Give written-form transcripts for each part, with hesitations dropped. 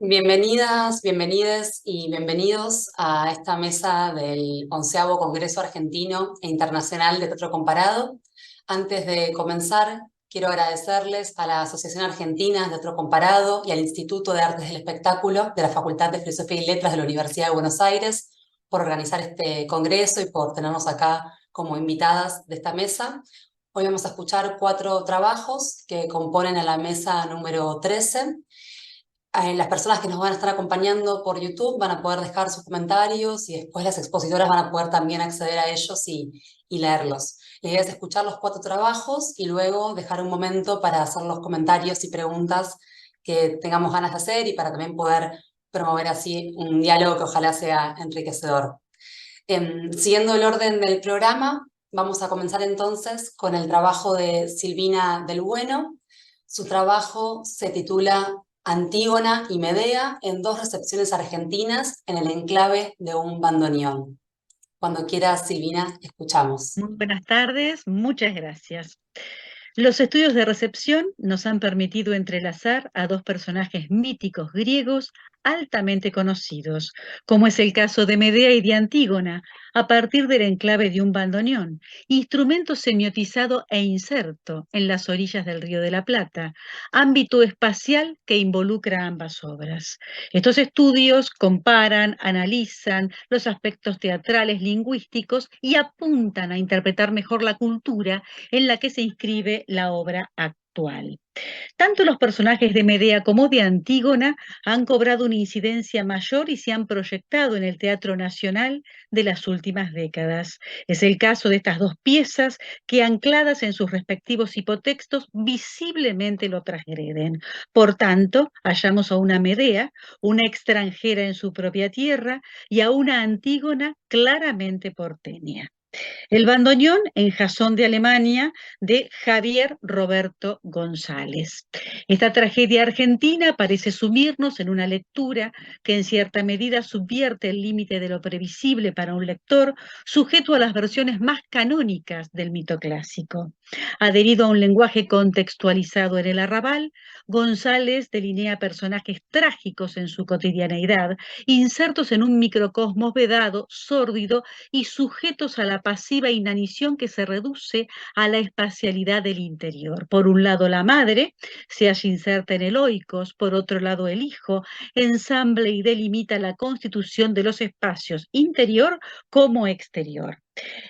Bienvenidas, bienvenides y bienvenidos a esta mesa del 11º Congreso Argentino e Internacional de Teatro Comparado. Antes de comenzar, quiero agradecerles a la Asociación Argentina de Teatro Comparado y al Instituto de Artes del Espectáculo de la Facultad de Filosofía y Letras de la Universidad de Buenos Aires por organizar este congreso y por tenernos acá como invitadas de esta mesa. Hoy vamos a escuchar 4 trabajos que componen a la mesa número 13. Las personas que nos van a estar acompañando por YouTube van a poder dejar sus comentarios y después las expositoras van a poder también acceder a ellos y leerlos. La idea es escuchar los 4 trabajos y luego dejar un momento para hacer los comentarios y preguntas que tengamos ganas de hacer y para también poder promover así un diálogo que ojalá sea enriquecedor. Siguiendo el orden del programa, vamos a comenzar entonces con el trabajo de Silvina del Bueno. Su trabajo se titula Antígona y Medea en 2 recepciones argentinas en el enclave de un bandoneón. Cuando quieras, Silvina, escuchamos. Muy buenas tardes, muchas gracias. Los estudios de recepción nos han permitido entrelazar a 2 personajes míticos griegos altamente conocidos, como es el caso de Medea y de Antígona, a partir del enclave de un bandoneón, instrumento semiotizado e inserto en las orillas del Río de la Plata, ámbito espacial que involucra ambas obras. Estos estudios comparan, analizan los aspectos teatrales, lingüísticos y apuntan a interpretar mejor la cultura en la que se inscribe la obra actual. Tanto los personajes de Medea como de Antígona han cobrado una incidencia mayor y se han proyectado en el Teatro Nacional de las últimas décadas. Es el caso de estas 2 piezas que, ancladas en sus respectivos hipotextos, visiblemente lo transgreden. Por tanto, hallamos a una Medea, una extranjera en su propia tierra, y a una Antígona claramente porteña. El bandoneón en Jasón de Alemania, de Javier Roberto González. Esta tragedia argentina parece sumirnos en una lectura que en cierta medida subvierte el límite de lo previsible para un lector sujeto a las versiones más canónicas del mito clásico. Adherido a un lenguaje contextualizado en el arrabal, González delinea personajes trágicos en su cotidianeidad, insertos en un microcosmos vedado, sórdido y sujetos a la pasiva inanición que se reduce a la espacialidad del interior. Por un lado, la madre se halla inserta en el oikos, por otro lado, el hijo ensambla y delimita la constitución de los espacios interior como exterior.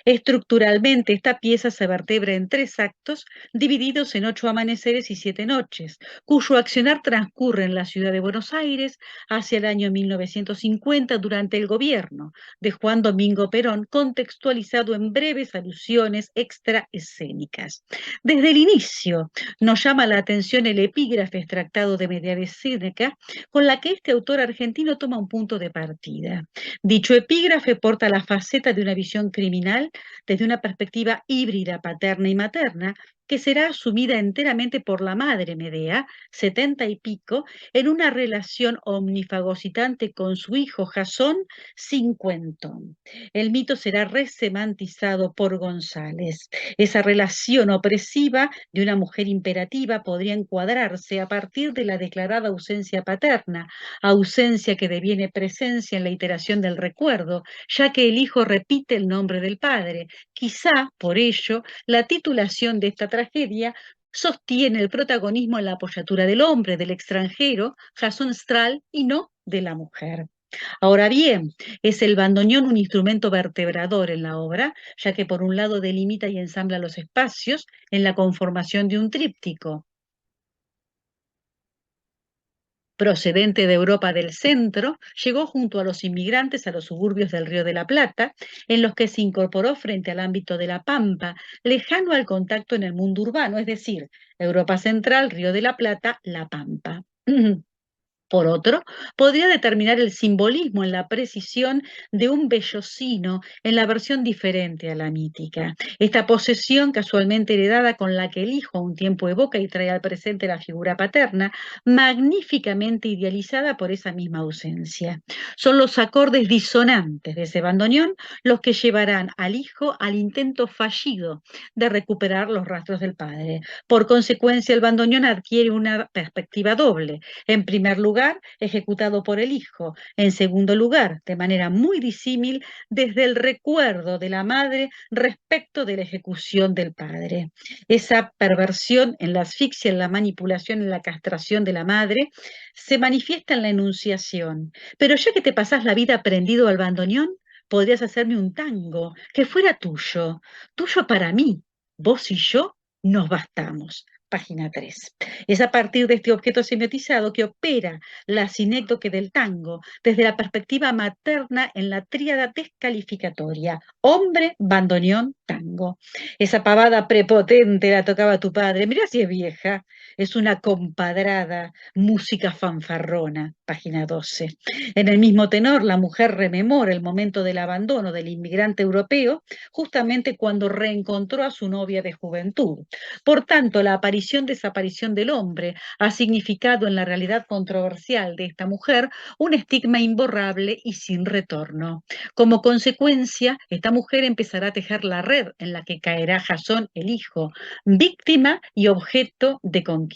Estructuralmente, esta pieza se vertebra en 3 actos divididos en 8 amaneceres y 7 noches, cuyo accionar transcurre en la ciudad de Buenos Aires hacia el año 1950 durante el gobierno de Juan Domingo Perón, contextualizado en breves alusiones extraescénicas. Desde el inicio nos llama la atención el epígrafe extractado de Medea de Séneca, con la que este autor argentino toma un punto de partida. Dicho epígrafe porta la faceta de una visión criminal desde una perspectiva híbrida paterna y materna, que será asumida enteramente por la madre Medea, 70 y pico, en una relación omnifagocitante con su hijo Jasón, 50. El mito será resemantizado por González. Esa relación opresiva de una mujer imperativa podría encuadrarse a partir de la declarada ausencia paterna, ausencia que deviene presencia en la iteración del recuerdo, ya que el hijo repite el nombre del padre. Quizá, por ello, la titulación de esta tragedia sostiene el protagonismo en la apoyatura del hombre, del extranjero, Jason Strahl, y no de la mujer. Ahora bien, es el bandoneón un instrumento vertebrador en la obra, ya que por un lado delimita y ensambla los espacios en la conformación de un tríptico. Procedente de Europa del Centro, llegó junto a los inmigrantes a los suburbios del Río de la Plata, en los que se incorporó frente al ámbito de la Pampa, lejano al contacto en el mundo urbano, es decir, Europa Central, Río de la Plata, La Pampa. Por otro, podría determinar el simbolismo en la precisión de un vellocino en la versión diferente a la mítica. Esta posesión casualmente heredada con la que el hijo a un tiempo evoca y trae al presente la figura paterna, magníficamente idealizada por esa misma ausencia. Son los acordes disonantes de ese bandoneón los que llevarán al hijo al intento fallido de recuperar los rastros del padre. Por consecuencia, el bandoneón adquiere una perspectiva doble. En primer lugar, lugar, ejecutado por el hijo. En segundo lugar, de manera muy disímil, desde el recuerdo de la madre respecto de la ejecución del padre. Esa perversión en la asfixia, en la manipulación, en la castración de la madre, se manifiesta en la enunciación. Pero ya que te pasás la vida prendido al bandoneón, podrías hacerme un tango que fuera tuyo, tuyo para mí. Vos y yo nos bastamos. Página 3. Es a partir de este objeto semiotizado que opera la sinécdoque del tango desde la perspectiva materna en la tríada descalificatoria: hombre, bandoneón, tango. Esa pavada prepotente la tocaba tu padre. Mirá si es vieja. Es una compadrada, música fanfarrona. Página 12. En el mismo tenor, la mujer rememora el momento del abandono del inmigrante europeo, justamente cuando reencontró a su novia de juventud. Por tanto, la aparición-desaparición del hombre ha significado en la realidad controversial de esta mujer un estigma imborrable y sin retorno. Como consecuencia, esta mujer empezará a tejer la red en la que caerá Jasón, el hijo, víctima y objeto de conquista.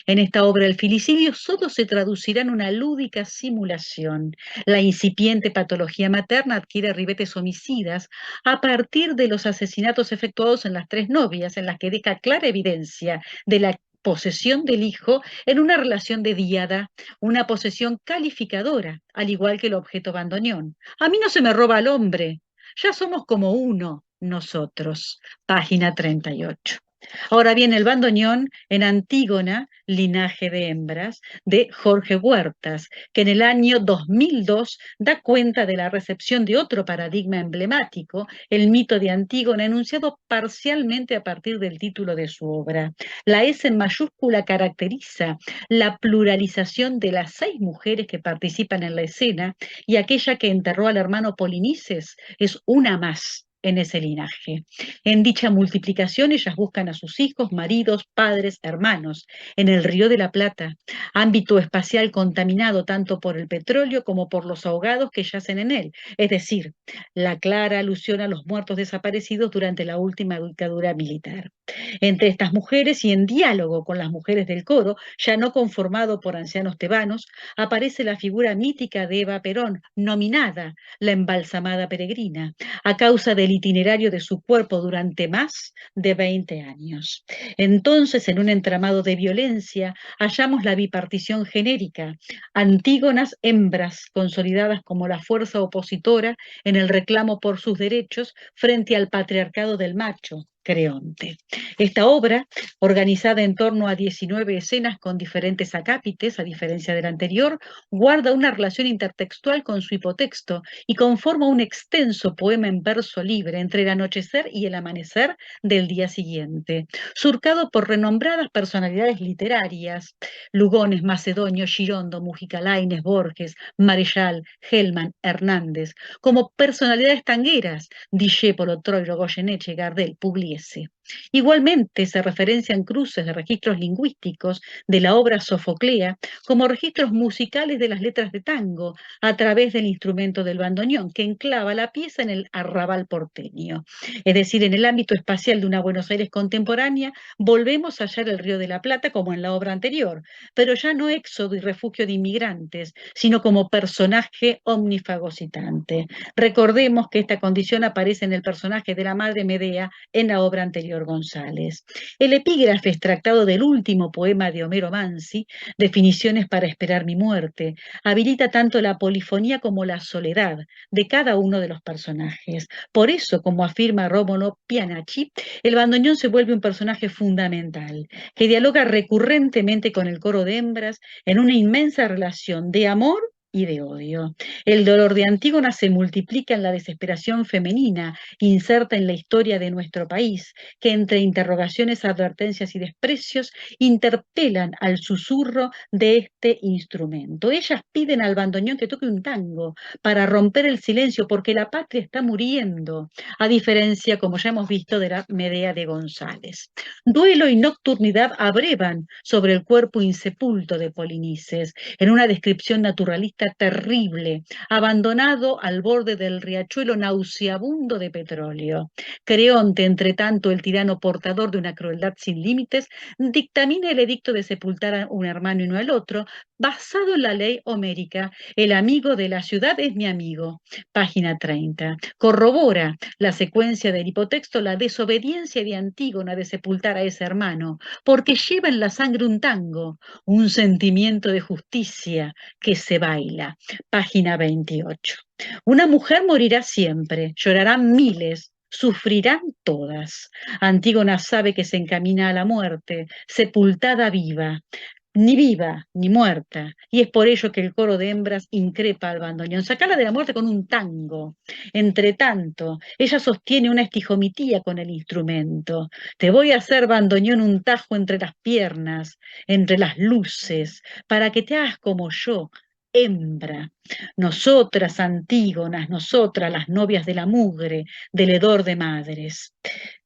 En esta obra el filicidio solo se traducirá en una lúdica simulación. La incipiente patología materna adquiere ribetes homicidas a partir de los asesinatos efectuados en las tres novias, en las que deja clara evidencia de la posesión del hijo en una relación de díada, una posesión calificadora, al igual que el objeto bandoneón. A mí no se me roba al hombre, ya somos como uno nosotros. Página 38. Ahora viene el bandoneón en Antígona, linaje de hembras, de Jorge Huertas, que en el año 2002 da cuenta de la recepción de otro paradigma emblemático, el mito de Antígona, enunciado parcialmente a partir del título de su obra. La S en mayúscula caracteriza la pluralización de las 6 mujeres que participan en la escena, y aquella que enterró al hermano Polinices es una más en ese linaje. En dicha multiplicación ellas buscan a sus hijos, maridos, padres, hermanos, en el Río de la Plata, ámbito espacial contaminado tanto por el petróleo como por los ahogados que yacen en él, es decir, la clara alusión a los muertos desaparecidos durante la última dictadura militar. Entre estas mujeres y en diálogo con las mujeres del coro, ya no conformado por ancianos tebanos, aparece la figura mítica de Eva Perón, nominada la embalsamada peregrina, a causa del itinerario de su cuerpo durante más de 20 años. Entonces, en un entramado de violencia, hallamos la bipartición genérica: Antígonas, hembras consolidadas como la fuerza opositora en el reclamo por sus derechos frente al patriarcado del macho, Creonte. Esta obra, organizada en torno a 19 escenas con diferentes acápites, a diferencia del anterior, guarda una relación intertextual con su hipotexto y conforma un extenso poema en verso libre entre el anochecer y el amanecer del día siguiente, surcado por renombradas personalidades literarias: Lugones, Macedonio, Girondo, Mujica, Laínez, Borges, Marechal, Hellman, Hernández, como personalidades tangueras: Discépolo, Troilo, Goyeneche, Gardel, Pugliese. Igualmente se referencian cruces de registros lingüísticos de la obra sofoclea como registros musicales de las letras de tango a través del instrumento del bandoneón, que enclava la pieza en el arrabal porteño. Es decir, en el ámbito espacial de una Buenos Aires contemporánea, volvemos a hallar el Río de la Plata como en la obra anterior, pero ya no éxodo y refugio de inmigrantes, sino como personaje omnifagocitante. Recordemos que esta condición aparece en el personaje de la madre Medea en la obra anterior González. El epígrafe extractado del último poema de Homero Mansi, Definiciones para esperar mi muerte, habilita tanto la polifonía como la soledad de cada uno de los personajes. Por eso, como afirma Rómulo Pianacci, el bandoneón se vuelve un personaje fundamental, que dialoga recurrentemente con el coro de hembras en una inmensa relación de amor y de odio. El dolor de Antígona se multiplica en la desesperación femenina inserta en la historia de nuestro país, que entre interrogaciones, advertencias y desprecios interpelan al susurro de este instrumento. Ellas piden al bandoneón que toque un tango para romper el silencio, porque la patria está muriendo, a diferencia, como ya hemos visto, de la Medea de González. Duelo y nocturnidad abrevan sobre el cuerpo insepulto de Polinices, en una descripción naturalista planeta terrible, abandonado al borde del riachuelo nauseabundo de petróleo. Creonte, entre tanto, el tirano portador de una crueldad sin límites, dictamina el edicto de sepultar a un hermano y no al otro, basado en la ley homérica. El amigo de la ciudad es mi amigo. Página 30. Corrobora la secuencia del hipotexto la desobediencia de Antígona de sepultar a ese hermano, porque lleva en la sangre un tango, un sentimiento de justicia que se baila. Página 28. Una mujer morirá siempre, llorarán miles, sufrirán todas. Antígona sabe que se encamina a la muerte, sepultada viva, ni viva ni muerta, y es por ello que el coro de hembras increpa al bandoneón. Sacala de la muerte con un tango. Entre tanto, ella sostiene una estijomitía con el instrumento. Te voy a hacer, bandoneón, un tajo entre las piernas, entre las luces, para que te hagas como yo, hembra. Nosotras, Antígonas, nosotras, las novias de la mugre, del hedor de madres.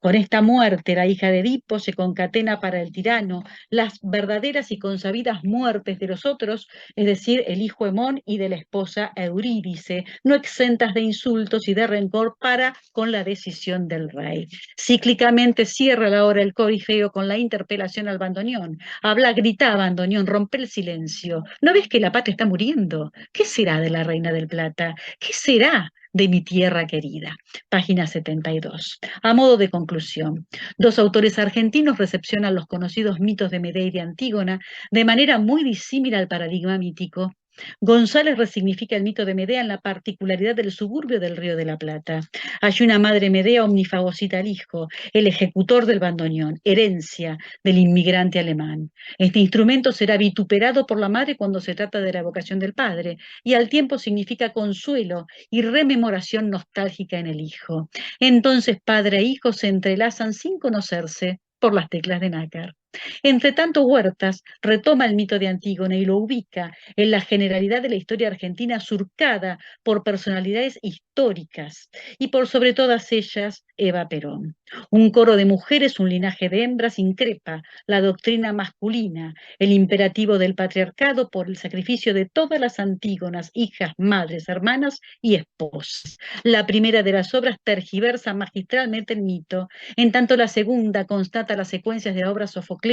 Con esta muerte, la hija de Edipo se concatena para el tirano las verdaderas y consabidas muertes de los otros, es decir, el hijo Hemón y de la esposa Eurídice, no exentas de insultos y de rencor para con la decisión del rey. Cíclicamente cierra la hora el corifeo con la interpelación al bandoneón. Habla, grita, bandoneón, rompe el silencio. ¿No ves que la patria está muriendo? ¿Qué será de la reina del Plata? ¿Qué será de mi tierra querida? Página 72. A modo de conclusión, dos autores argentinos recepcionan los conocidos mitos de Medea y de Antígona de manera muy disímil al paradigma mítico. González resignifica el mito de Medea en la particularidad del suburbio del Río de la Plata. Hay una madre Medea omnifagocita al hijo, el ejecutor del bandoneón, herencia del inmigrante alemán. Este instrumento será vituperado por la madre cuando se trata de la vocación del padre, y al tiempo significa consuelo y rememoración nostálgica en el hijo. Entonces padre e hijo se entrelazan sin conocerse por las teclas de nácar. Entre tanto, Huertas retoma el mito de Antígona y lo ubica en la generalidad de la historia argentina surcada por personalidades históricas y por sobre todas ellas Eva Perón. Un coro de mujeres, un linaje de hembras increpa la doctrina masculina, el imperativo del patriarcado por el sacrificio de todas las Antígonas, hijas, madres, hermanas y esposas. La primera de las obras tergiversa magistralmente el mito, en tanto la segunda constata las secuencias de la obra sofoclea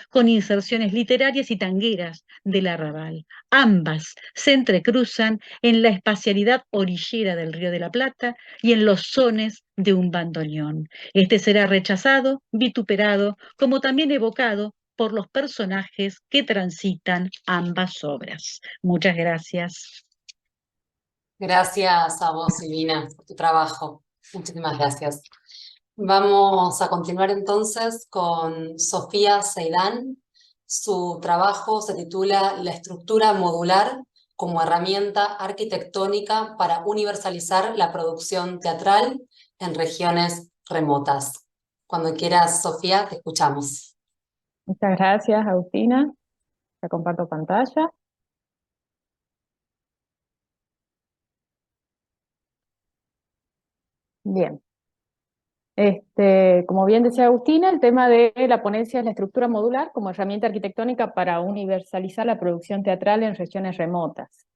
con inserciones literarias y tangueras del arrabal. Ambas se entrecruzan en la espacialidad orillera del Río de la Plata y en los sones de un bandoneón. Este será rechazado, vituperado, como también evocado por los personajes que transitan ambas obras. Muchas gracias. Gracias a vos, Silvina, por tu trabajo. Muchísimas gracias. Vamos a continuar entonces con Sofía Ceilán. Su trabajo se titula La estructura modular como herramienta arquitectónica para universalizar la producción teatral en regiones remotas. Cuando quieras, Sofía, te escuchamos. Muchas gracias, Agustina. Te comparto pantalla. Bien. Como bien decía Agustina, el tema de la ponencia es la estructura modular como herramienta arquitectónica para universalizar la producción teatral en regiones remotas.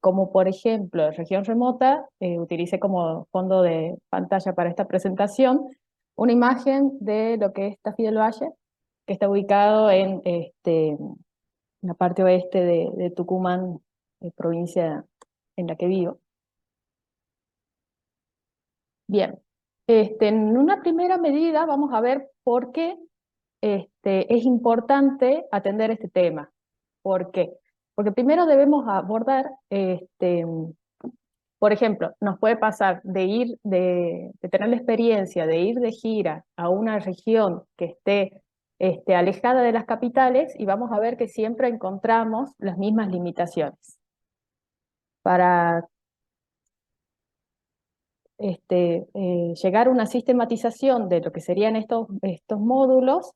Como por ejemplo, en región remota, utilicé como fondo de pantalla para esta presentación una imagen de lo que es Tafí del Valle, que está ubicado en la parte oeste de Tucumán, provincia en la que vivo. Bien, en una primera medida vamos a ver por qué es importante atender este tema. ¿Por qué? Porque primero debemos abordar, por ejemplo, nos puede pasar de tener la experiencia de ir de gira a una región que esté alejada de las capitales y vamos a ver que siempre encontramos las mismas limitaciones. Para llegar a una sistematización de lo que serían estos módulos,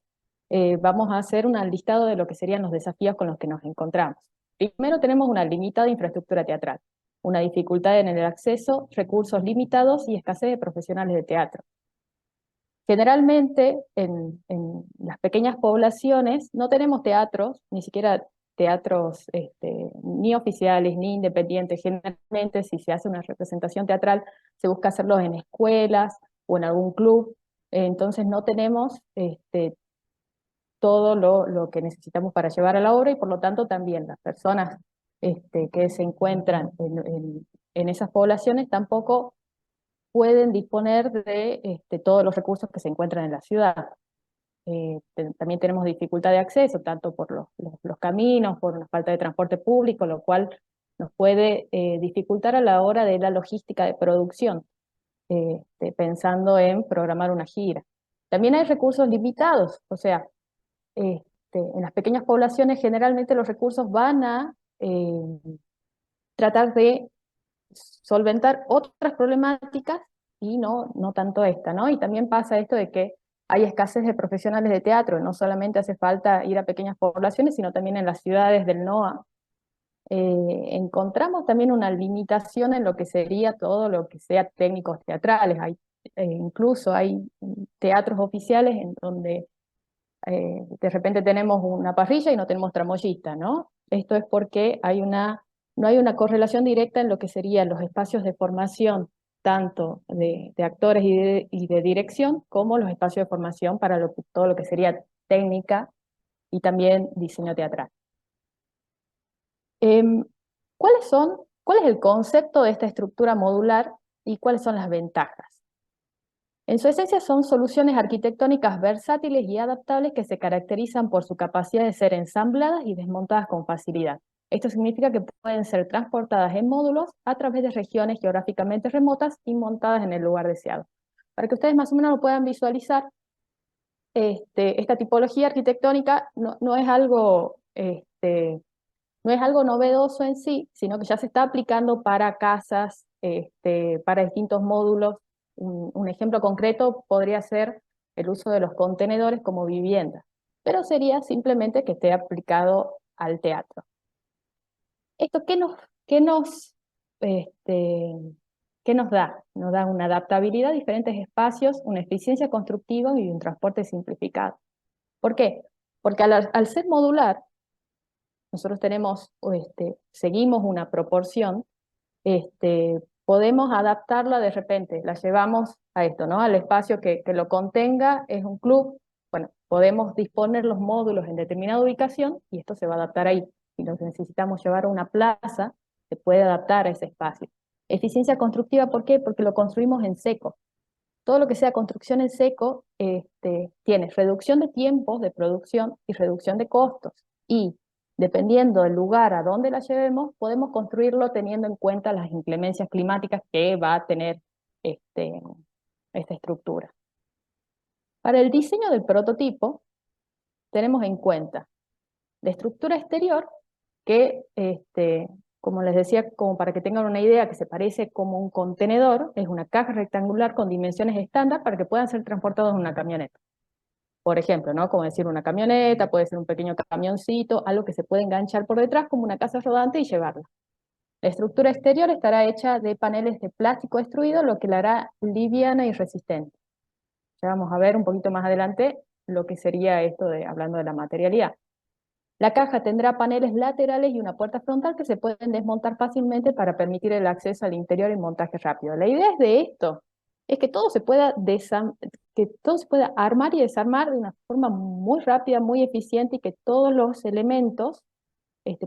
vamos a hacer un listado de lo que serían los desafíos con los que nos encontramos. Primero tenemos una limitada infraestructura teatral, una dificultad en el acceso, recursos limitados y escasez de profesionales de teatro. Generalmente en las pequeñas poblaciones no tenemos teatros, ni siquiera teatros ni oficiales ni independientes. Generalmente, si se hace una representación teatral, se busca hacerlo en escuelas o en algún club. Entonces no tenemos todo lo que necesitamos para llevar a la obra, y por lo tanto también las personas que se encuentran en esas poblaciones tampoco pueden disponer de todos los recursos que se encuentran en la ciudad. También tenemos dificultad de acceso, tanto por los caminos, por la falta de transporte público, lo cual nos puede dificultar a la hora de la logística de producción, pensando en programar una gira. También hay recursos limitados, o sea, en las pequeñas poblaciones generalmente los recursos van a tratar de solventar otras problemáticas y no tanto esta, ¿no? Y también pasa esto de que hay escasez de profesionales de teatro, no solamente hace falta ir a pequeñas poblaciones, sino también en las ciudades del NOA. Encontramos también una limitación en lo que sería todo lo que sea técnicos teatrales. Incluso hay teatros oficiales en donde de repente tenemos una parrilla y no tenemos tramoyista, ¿no? Esto es porque no hay una correlación directa en lo que serían los espacios de formación, tanto de actores y de dirección, como los espacios de formación para todo lo que sería técnica y también diseño teatral. ¿Cuál es el concepto de esta estructura modular y cuáles son las ventajas? En su esencia son soluciones arquitectónicas versátiles y adaptables que se caracterizan por su capacidad de ser ensambladas y desmontadas con facilidad. Esto significa que pueden ser transportadas en módulos a través de regiones geográficamente remotas y montadas en el lugar deseado. Para que ustedes más o menos lo puedan visualizar, esta tipología arquitectónica no es algo novedoso en sí, sino que ya se está aplicando para casas, para distintos módulos. Un ejemplo concreto podría ser el uso de los contenedores como vivienda, pero sería simplemente que esté aplicado al teatro. ¿Esto qué nos da? Nos da una adaptabilidad a diferentes espacios, una eficiencia constructiva y un transporte simplificado. ¿Por qué? Porque al ser modular, nosotros seguimos una proporción, podemos adaptarla de repente, la llevamos a esto, ¿no? Al espacio que lo contenga, es un club, bueno, podemos disponer los módulos en determinada ubicación y esto se va a adaptar ahí. Si nos necesitamos llevar a una plaza, se puede adaptar a ese espacio. Eficiencia constructiva, ¿por qué? Porque lo construimos en seco. Todo lo que sea construcción en seco tiene reducción de tiempos de producción y reducción de costos. Y dependiendo del lugar a donde la llevemos, podemos construirlo teniendo en cuenta las inclemencias climáticas que va a tener esta estructura. Para el diseño del prototipo, tenemos en cuenta la estructura exterior, que, como les decía, como para que tengan una idea, que se parece como un contenedor, es una caja rectangular con dimensiones estándar para que puedan ser transportados en una camioneta. Por ejemplo, ¿no? Como decir una camioneta, puede ser un pequeño camioncito, algo que se puede enganchar por detrás como una casa rodante y llevarla. La estructura exterior estará hecha de paneles de plástico extruido, lo que la hará liviana y resistente. Ya vamos a ver un poquito más adelante lo que sería esto hablando de la materialidad. La caja tendrá paneles laterales y una puerta frontal que se pueden desmontar fácilmente para permitir el acceso al interior y montaje rápido. La idea de esto es que todo se pueda armar y desarmar de una forma muy rápida, muy eficiente, y que todos los elementos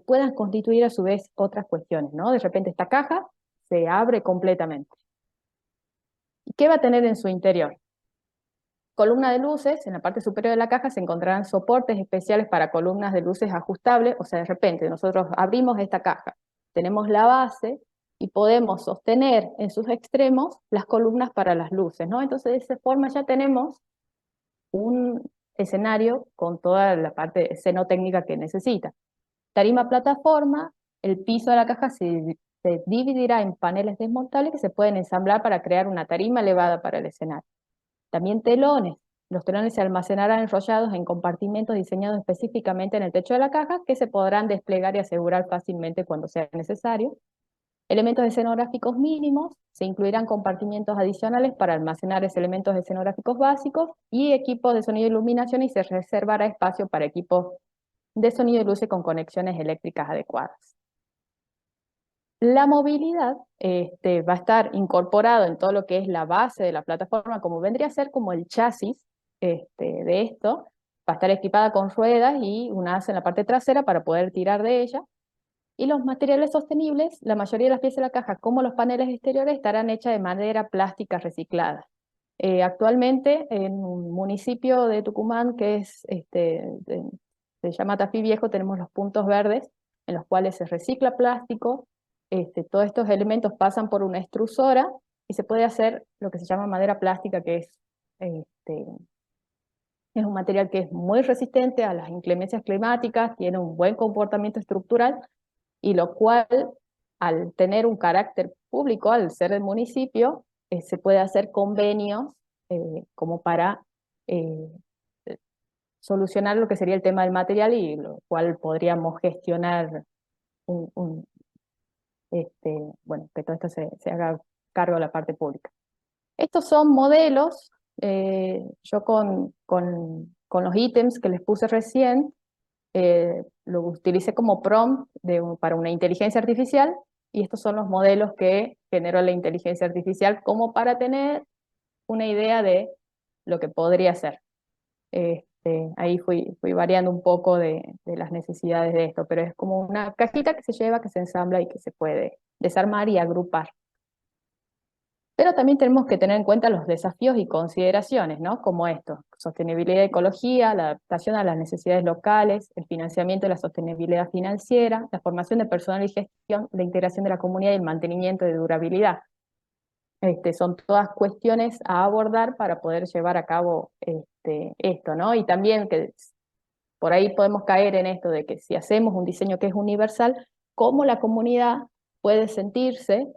puedan constituir a su vez otras cuestiones, ¿no? De repente esta caja se abre completamente. ¿Y qué va a tener en su interior? Columna de luces, en la parte superior de la caja se encontrarán soportes especiales para columnas de luces ajustables, o sea, de repente nosotros abrimos esta caja, tenemos la base y podemos sostener en sus extremos las columnas para las luces, ¿no? Entonces de esa forma ya tenemos un escenario con toda la parte escenotécnica que necesita. Tarima plataforma, el piso de la caja se dividirá en paneles desmontables que se pueden ensamblar para crear una tarima elevada para el escenario. También telones. Los telones se almacenarán enrollados en compartimentos diseñados específicamente en el techo de la caja que se podrán desplegar y asegurar fácilmente cuando sea necesario. Elementos escenográficos mínimos. Se incluirán compartimientos adicionales para almacenar elementos escenográficos básicos y equipos de sonido e iluminación, y se reservará espacio para equipos de sonido y luces con conexiones eléctricas adecuadas. La movilidad va a estar incorporado en todo lo que es la base de la plataforma, como vendría a ser como el chasis de esto. Va a estar equipada con ruedas y un asa en la parte trasera para poder tirar de ella. Y los materiales sostenibles, la mayoría de las piezas de la caja, como los paneles exteriores, estarán hechas de madera plástica reciclada. Actualmente, en un municipio de Tucumán, que es, se llama Tafí Viejo, tenemos los puntos verdes, en los cuales se recicla plástico. Todos estos elementos pasan por una extrusora y se puede hacer lo que se llama madera plástica, que es un material que es muy resistente a las inclemencias climáticas, tiene un buen comportamiento estructural, y lo cual, al tener un carácter público, al ser el municipio, se puede hacer convenios como para solucionar lo que sería el tema del material, y lo cual podríamos gestionar bueno, que todo esto se haga cargo de la parte pública. Estos son modelos, yo con los ítems que les puse recién, lo utilicé como prompt para una inteligencia artificial, y estos son los modelos que generó la inteligencia artificial como para tener una idea de lo que podría ser. Ahí fui variando un poco de las necesidades de esto, pero es como una cajita que se lleva, que se ensambla y que se puede desarmar y agrupar. Pero también tenemos que tener en cuenta los desafíos y consideraciones, ¿no? Como esto: sostenibilidad y ecología, la adaptación a las necesidades locales, el financiamiento de la sostenibilidad financiera, la formación de personal y gestión, la integración de la comunidad y el mantenimiento de durabilidad. Son todas cuestiones a abordar para poder llevar a cabo esto, ¿no? Y también que por ahí podemos caer en esto de que si hacemos un diseño que es universal, ¿cómo la comunidad puede sentirse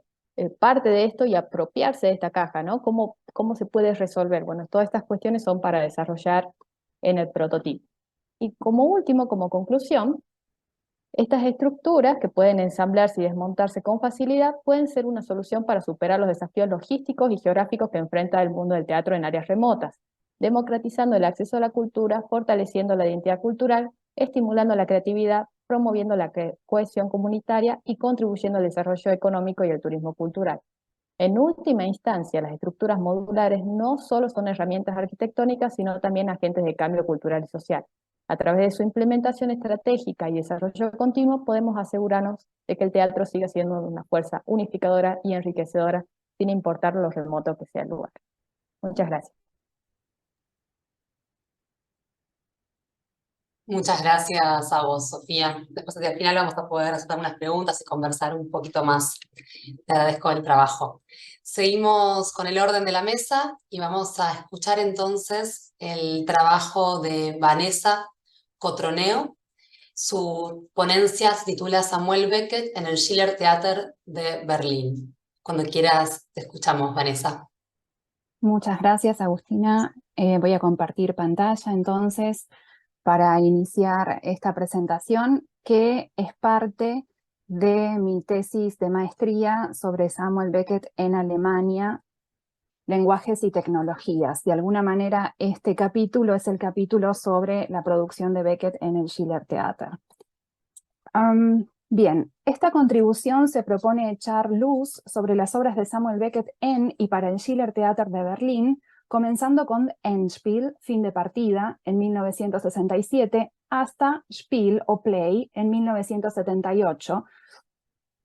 parte de esto y apropiarse de esta caja, ¿no? ¿Cómo se puede resolver? Bueno, todas estas cuestiones son para desarrollar en el prototipo. Y como último, como conclusión, estas estructuras, que pueden ensamblarse y desmontarse con facilidad, pueden ser una solución para superar los desafíos logísticos y geográficos que enfrenta el mundo del teatro en áreas remotas, democratizando el acceso a la cultura, fortaleciendo la identidad cultural, estimulando la creatividad, promoviendo la cohesión comunitaria y contribuyendo al desarrollo económico y el turismo cultural. En última instancia, las estructuras modulares no solo son herramientas arquitectónicas, sino también agentes de cambio cultural y social. A través de su implementación estratégica y desarrollo continuo, podemos asegurarnos de que el teatro siga siendo una fuerza unificadora y enriquecedora, sin importar lo remoto que sea el lugar. Muchas gracias. Muchas gracias a vos, Sofía. Después hacia el final vamos a poder hacer unas preguntas y conversar un poquito más. Te agradezco el trabajo. Seguimos con el orden de la mesa y vamos a escuchar entonces el trabajo de Vanessa Cotroneo. Su ponencia se titula Samuel Beckett en el Schiller Theater de Berlín. Cuando quieras, te escuchamos, Vanessa. Muchas gracias, Agustina. Voy a compartir pantalla entonces para iniciar esta presentación, que es parte de mi tesis de maestría sobre Samuel Beckett en Alemania, lenguajes y tecnologías. De alguna manera, este capítulo es el capítulo sobre la producción de Beckett en el Schiller Theater. Bien, esta contribución se propone echar luz sobre las obras de Samuel Beckett en y para el Schiller Theater de Berlín, comenzando con Endspiel, fin de partida, en 1967, hasta Spiel o Play en 1978.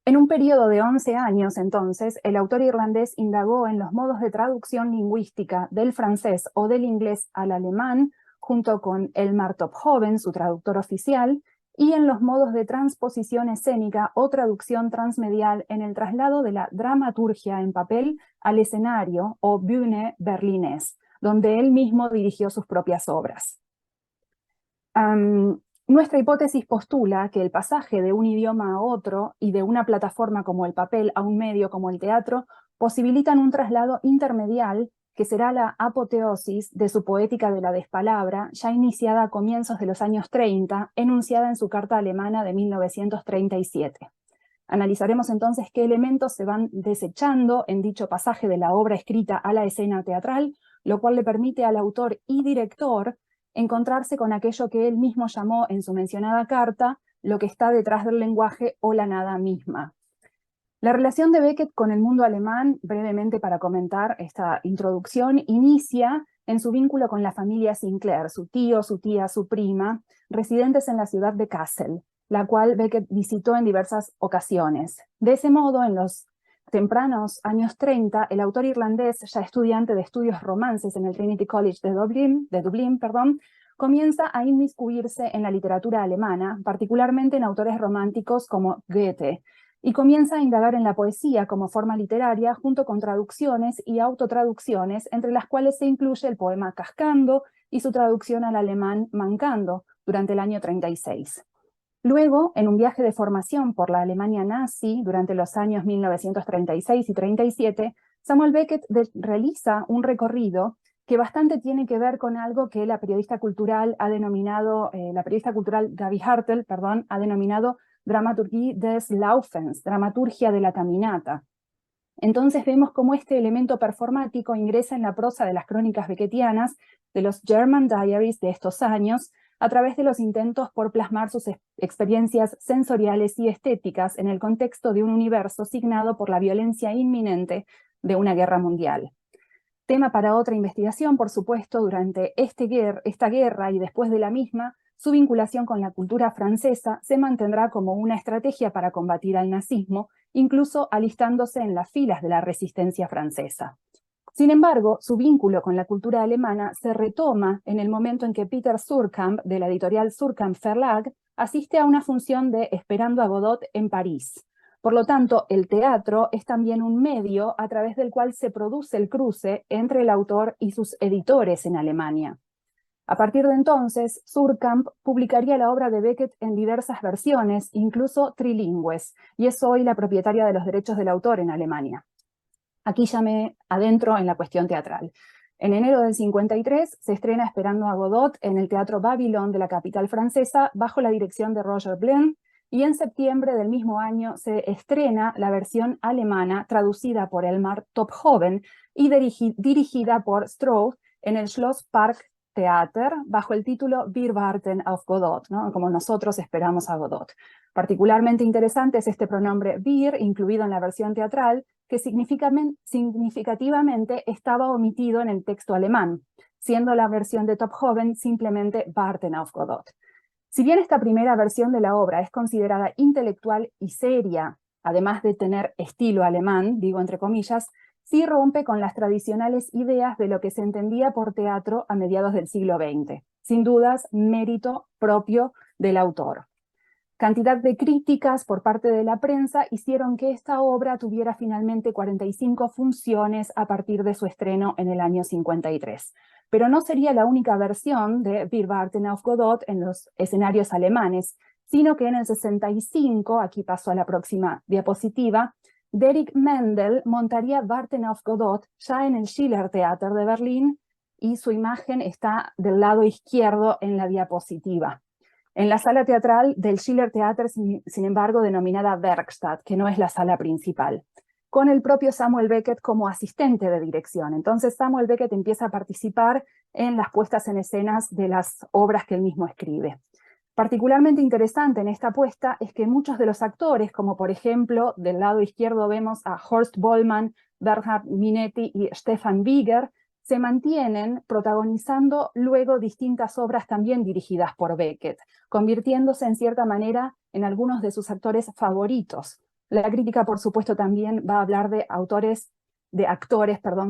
En un periodo de 11 años, entonces, el autor irlandés indagó en los modos de traducción lingüística del francés o del inglés al alemán, junto con Elmar Tophoven, su traductor oficial, y en los modos de transposición escénica o traducción transmedial en el traslado de la dramaturgia en papel al escenario o Bühne berlinés, donde él mismo dirigió sus propias obras. Nuestra hipótesis postula que el pasaje de un idioma a otro y de una plataforma como el papel a un medio como el teatro posibilitan un traslado intermedial que será la apoteosis de su poética de la despalabra, ya iniciada a comienzos de los años 30, enunciada en su carta alemana de 1937. Analizaremos entonces qué elementos se van desechando en dicho pasaje de la obra escrita a la escena teatral, lo cual le permite al autor y director encontrarse con aquello que él mismo llamó en su mencionada carta lo que está detrás del lenguaje o la nada misma. La relación de Beckett con el mundo alemán, brevemente para comentar esta introducción, inicia en su vínculo con la familia Sinclair, su tío, su tía, su prima, residentes en la ciudad de Kassel, la cual Beckett visitó en diversas ocasiones. De ese modo, en los tempranos años 30, el autor irlandés, ya estudiante de estudios romances en el Trinity College de Dublín, comienza a inmiscuirse en la literatura alemana, particularmente en autores románticos como Goethe, y comienza a indagar en la poesía como forma literaria junto con traducciones y autotraducciones, entre las cuales se incluye el poema Cascando y su traducción al alemán Mancando durante el año 36. Luego, en un viaje de formación por la Alemania nazi durante los años 1936 y 37, Samuel Beckett realiza un recorrido que bastante tiene que ver con algo que la periodista cultural Gaby Hartel, ha denominado Dramaturgie des Laufens, dramaturgia de la caminata. Entonces vemos cómo este elemento performático ingresa en la prosa de las crónicas beckettianas de los German Diaries de estos años, a través de los intentos por plasmar sus experiencias sensoriales y estéticas en el contexto de un universo signado por la violencia inminente de una guerra mundial. Tema para otra investigación, por supuesto, durante esta guerra y después de la misma, su vinculación con la cultura francesa se mantendrá como una estrategia para combatir al nazismo, incluso alistándose en las filas de la resistencia francesa. Sin embargo, su vínculo con la cultura alemana se retoma en el momento en que Peter Surkamp, de la editorial Surkamp Verlag, asiste a una función de Esperando a Godot en París. Por lo tanto, el teatro es también un medio a través del cual se produce el cruce entre el autor y sus editores en Alemania. A partir de entonces, Surkamp publicaría la obra de Beckett en diversas versiones, incluso trilingües, y es hoy la propietaria de los derechos del autor en Alemania. Aquí ya me adentro en la cuestión teatral. En enero del 53 se estrena Esperando a Godot en el Teatro Babylon de la capital francesa bajo la dirección de Roger Blenn, y en septiembre del mismo año se estrena la versión alemana traducida por Elmar Tophoven y dirigida por Strauss en el Schloss Park Theater bajo el título Wir warten auf Godot, ¿no? Como nosotros esperamos a Godot. Particularmente interesante es este pronombre wir, incluido en la versión teatral, que significativamente estaba omitido en el texto alemán, siendo la versión de Tophoven simplemente Warten auf Godot. Si bien esta primera versión de la obra es considerada intelectual y seria, además de tener estilo alemán, digo entre comillas, sí rompe con las tradicionales ideas de lo que se entendía por teatro a mediados del siglo XX. Sin dudas, mérito propio del autor. Cantidad de críticas por parte de la prensa hicieron que esta obra tuviera finalmente 45 funciones a partir de su estreno en el año 53. Pero no sería la única versión de Wir warten auf Godot en los escenarios alemanes, sino que en el 65, aquí paso a la próxima diapositiva, Derek Mendel montaría Warten auf Godot ya en el Schiller Theater de Berlín, y su imagen está del lado izquierdo en la diapositiva. En la sala teatral del Schiller Theater, sin embargo, denominada Werkstatt, que no es la sala principal, con el propio Samuel Beckett como asistente de dirección. Entonces Samuel Beckett empieza a participar en las puestas en escenas de las obras que él mismo escribe. Particularmente interesante en esta puesta es que muchos de los actores, como por ejemplo, del lado izquierdo vemos a Horst Bollmann, Bernhard Minetti y Stefan Wieger, se mantienen protagonizando luego distintas obras también dirigidas por Beckett, convirtiéndose en cierta manera en algunos de sus actores favoritos. La crítica, por supuesto, también va a hablar de actores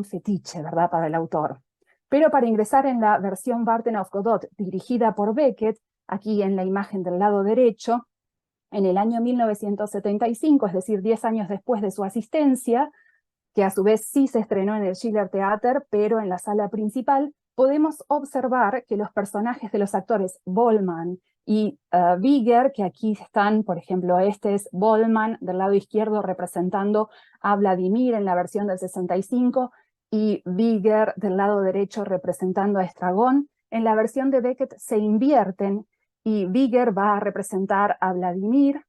fetiche, ¿verdad?, para el autor. Pero para ingresar en la versión Warten auf Godot dirigida por Beckett, aquí en la imagen del lado derecho, en el año 1975, es decir, 10 años después de su asistencia, que a su vez sí se estrenó en el Schiller Theater, pero en la sala principal, podemos observar que los personajes de los actores Bollmann y Wieger, que aquí están, por ejemplo, este es Bollmann del lado izquierdo representando a Vladimir en la versión del 65, y Wieger del lado derecho representando a Estragón. En la versión de Beckett se invierten y Wieger va a representar a Vladimir,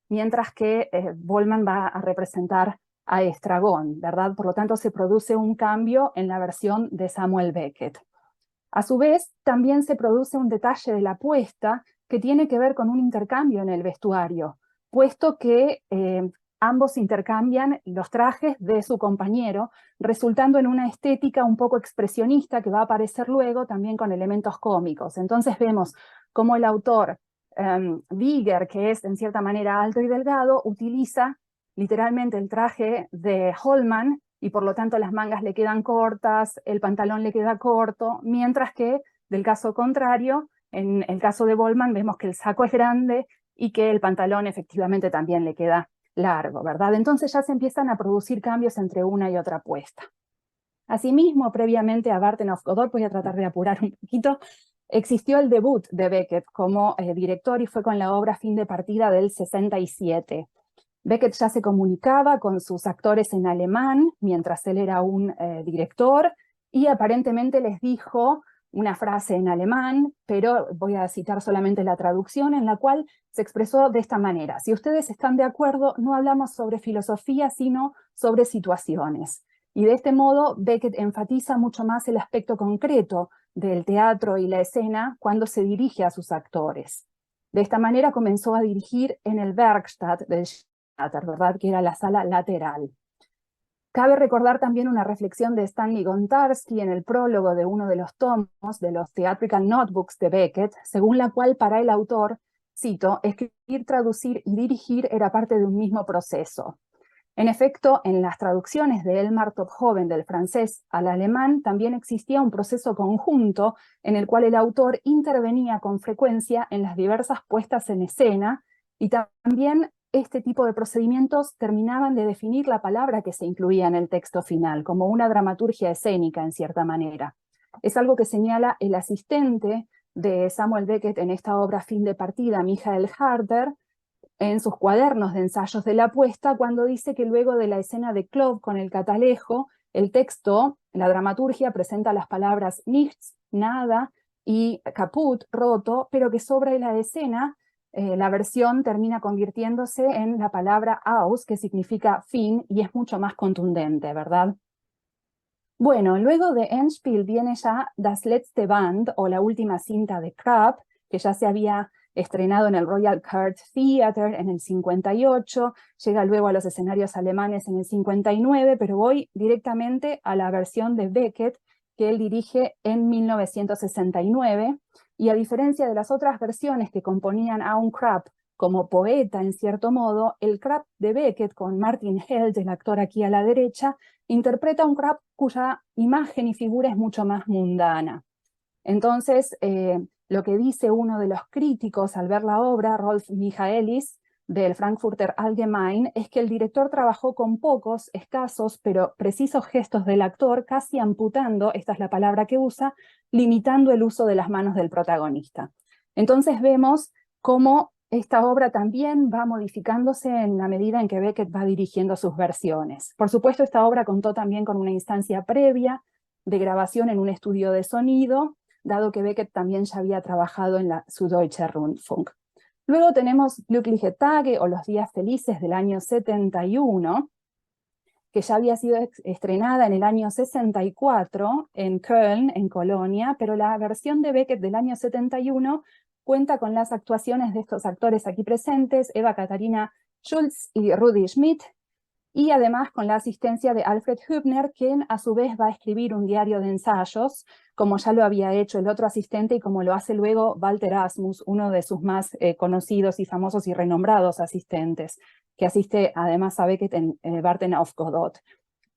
mientras que Bollmann va a representar a Estragón, ¿verdad? Por lo tanto, se produce un cambio en la versión de Samuel Beckett. A su vez, también se produce un detalle de la puesta que tiene que ver con un intercambio en el vestuario, puesto que ambos intercambian los trajes de su compañero, resultando en una estética un poco expresionista que va a aparecer luego también con elementos cómicos. Entonces vemos cómo el autor Bigger, que es en cierta manera alto y delgado, utiliza literalmente el traje de Holman y por lo tanto las mangas le quedan cortas, el pantalón le queda corto, mientras que del caso contrario, en el caso de Bollman vemos que el saco es grande y que el pantalón efectivamente también le queda largo, ¿verdad? Entonces ya se empiezan a producir cambios entre una y otra puesta. Asimismo, previamente a Barton of Godot, voy a tratar de apurar un poquito, existió el debut de Beckett como director y fue con la obra Fin de Partida del 67. Beckett ya se comunicaba con sus actores en alemán mientras él era un director y aparentemente les dijo una frase en alemán, pero voy a citar solamente la traducción, en la cual se expresó de esta manera: si ustedes están de acuerdo, no hablamos sobre filosofía, sino sobre situaciones. Y de este modo, Beckett enfatiza mucho más el aspecto concreto del teatro y la escena cuando se dirige a sus actores. De esta manera comenzó a dirigir en el Werkstatt del Theater, ¿verdad? Que era la sala lateral. Cabe recordar también una reflexión de Stanley Gontarski en el prólogo de uno de los tomos de los Theatrical Notebooks de Beckett, según la cual para el autor, cito, escribir, traducir y dirigir era parte de un mismo proceso. En efecto, en las traducciones de Elmar Tophoven del francés al alemán también existía un proceso conjunto en el cual el autor intervenía con frecuencia en las diversas puestas en escena y también este tipo de procedimientos terminaban de definir la palabra que se incluía en el texto final, como una dramaturgia escénica en cierta manera. Es algo que señala el asistente de Samuel Beckett en esta obra Fin de Partida, Michael Harder, en sus cuadernos de ensayos de la puesta, cuando dice que luego de la escena de Claude con el catalejo, el texto, la dramaturgia, presenta las palabras nichts, nada, y caput, roto, pero que sobre la escena, la versión termina convirtiéndose en la palabra aus, que significa fin, y es mucho más contundente, ¿verdad? Bueno, luego de Endspiel viene ya Das letzte Band, o la última cinta de Krapp, que ya se había estrenado en el Royal Court Theatre en el 58, llega luego a los escenarios alemanes en el 59, pero voy directamente a la versión de Beckett, que él dirige en 1969, y a diferencia de las otras versiones que componían a un Krapp como poeta en cierto modo, el Krapp de Beckett, con Martin Held, el actor aquí a la derecha, interpreta un Krapp cuya imagen y figura es mucho más mundana. Entonces, lo que dice uno de los críticos al ver la obra, Rolf Michaelis, del Frankfurter Allgemein, es que el director trabajó con pocos, escasos, pero precisos gestos del actor, casi amputando, esta es la palabra que usa, limitando el uso de las manos del protagonista. Entonces vemos cómo esta obra también va modificándose en la medida en que Beckett va dirigiendo sus versiones. Por supuesto, esta obra contó también con una instancia previa de grabación en un estudio de sonido, dado que Beckett también ya había trabajado en la Süddeutscher Rundfunk. Luego tenemos Glückliche Tage, o Los Días Felices, del año 71, que ya había sido estrenada en el año 64 en Köln, en Colonia, pero la versión de Beckett del año 71 cuenta con las actuaciones de estos actores aquí presentes, Eva Katharina Schulz y Rudi Schmidt, y además con la asistencia de Alfred Hübner, quien a su vez va a escribir un diario de ensayos, como ya lo había hecho el otro asistente y como lo hace luego Walter Asmus, uno de sus más conocidos y famosos y renombrados asistentes, que asiste además a Beckett en Barton of Godot.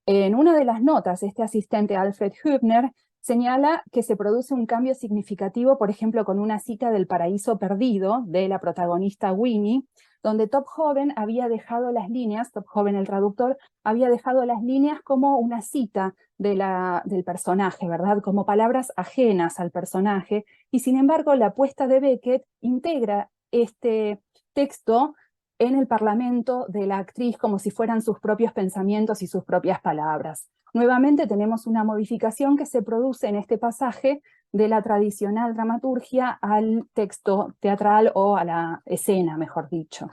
En una de las notas, este asistente Alfred Hübner señala que se produce un cambio significativo, por ejemplo, con una cita del Paraíso Perdido de la protagonista Winnie, donde Tophoven había dejado las líneas, Tophoven el traductor, había dejado las líneas como una cita del personaje, ¿verdad? Como palabras ajenas al personaje, y sin embargo la apuesta de Beckett integra este texto en el parlamento de la actriz como si fueran sus propios pensamientos y sus propias palabras. Nuevamente tenemos una modificación que se produce en este pasaje de la tradicional dramaturgia al texto teatral o a la escena, mejor dicho.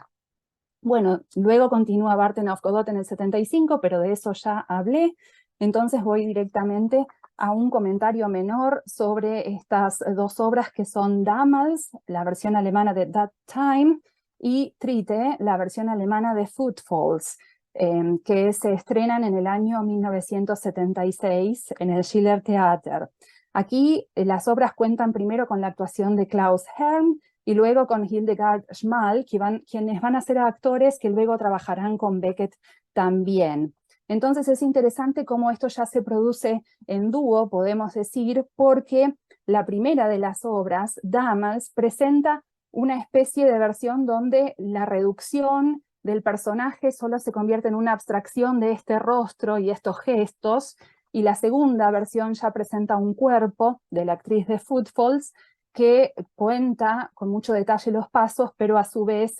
Bueno, luego continúa Barton of Godot en el 75, pero de eso ya hablé, entonces voy directamente a un comentario menor sobre estas dos obras que son Damals, la versión alemana de That Time, y Tritte, la versión alemana de Footfalls, que se estrenan en el año 1976 en el Schiller Theater. Aquí las obras cuentan primero con la actuación de Klaus Herm y luego con Hildegard Schmal, quienes van a ser actores que luego trabajarán con Beckett también. Entonces es interesante cómo esto ya se produce en dúo, podemos decir, porque la primera de las obras, Damals, presenta una especie de versión donde la reducción del personaje solo se convierte en una abstracción de este rostro y estos gestos, y la segunda versión ya presenta un cuerpo de la actriz de Footfalls que cuenta con mucho detalle los pasos, pero a su vez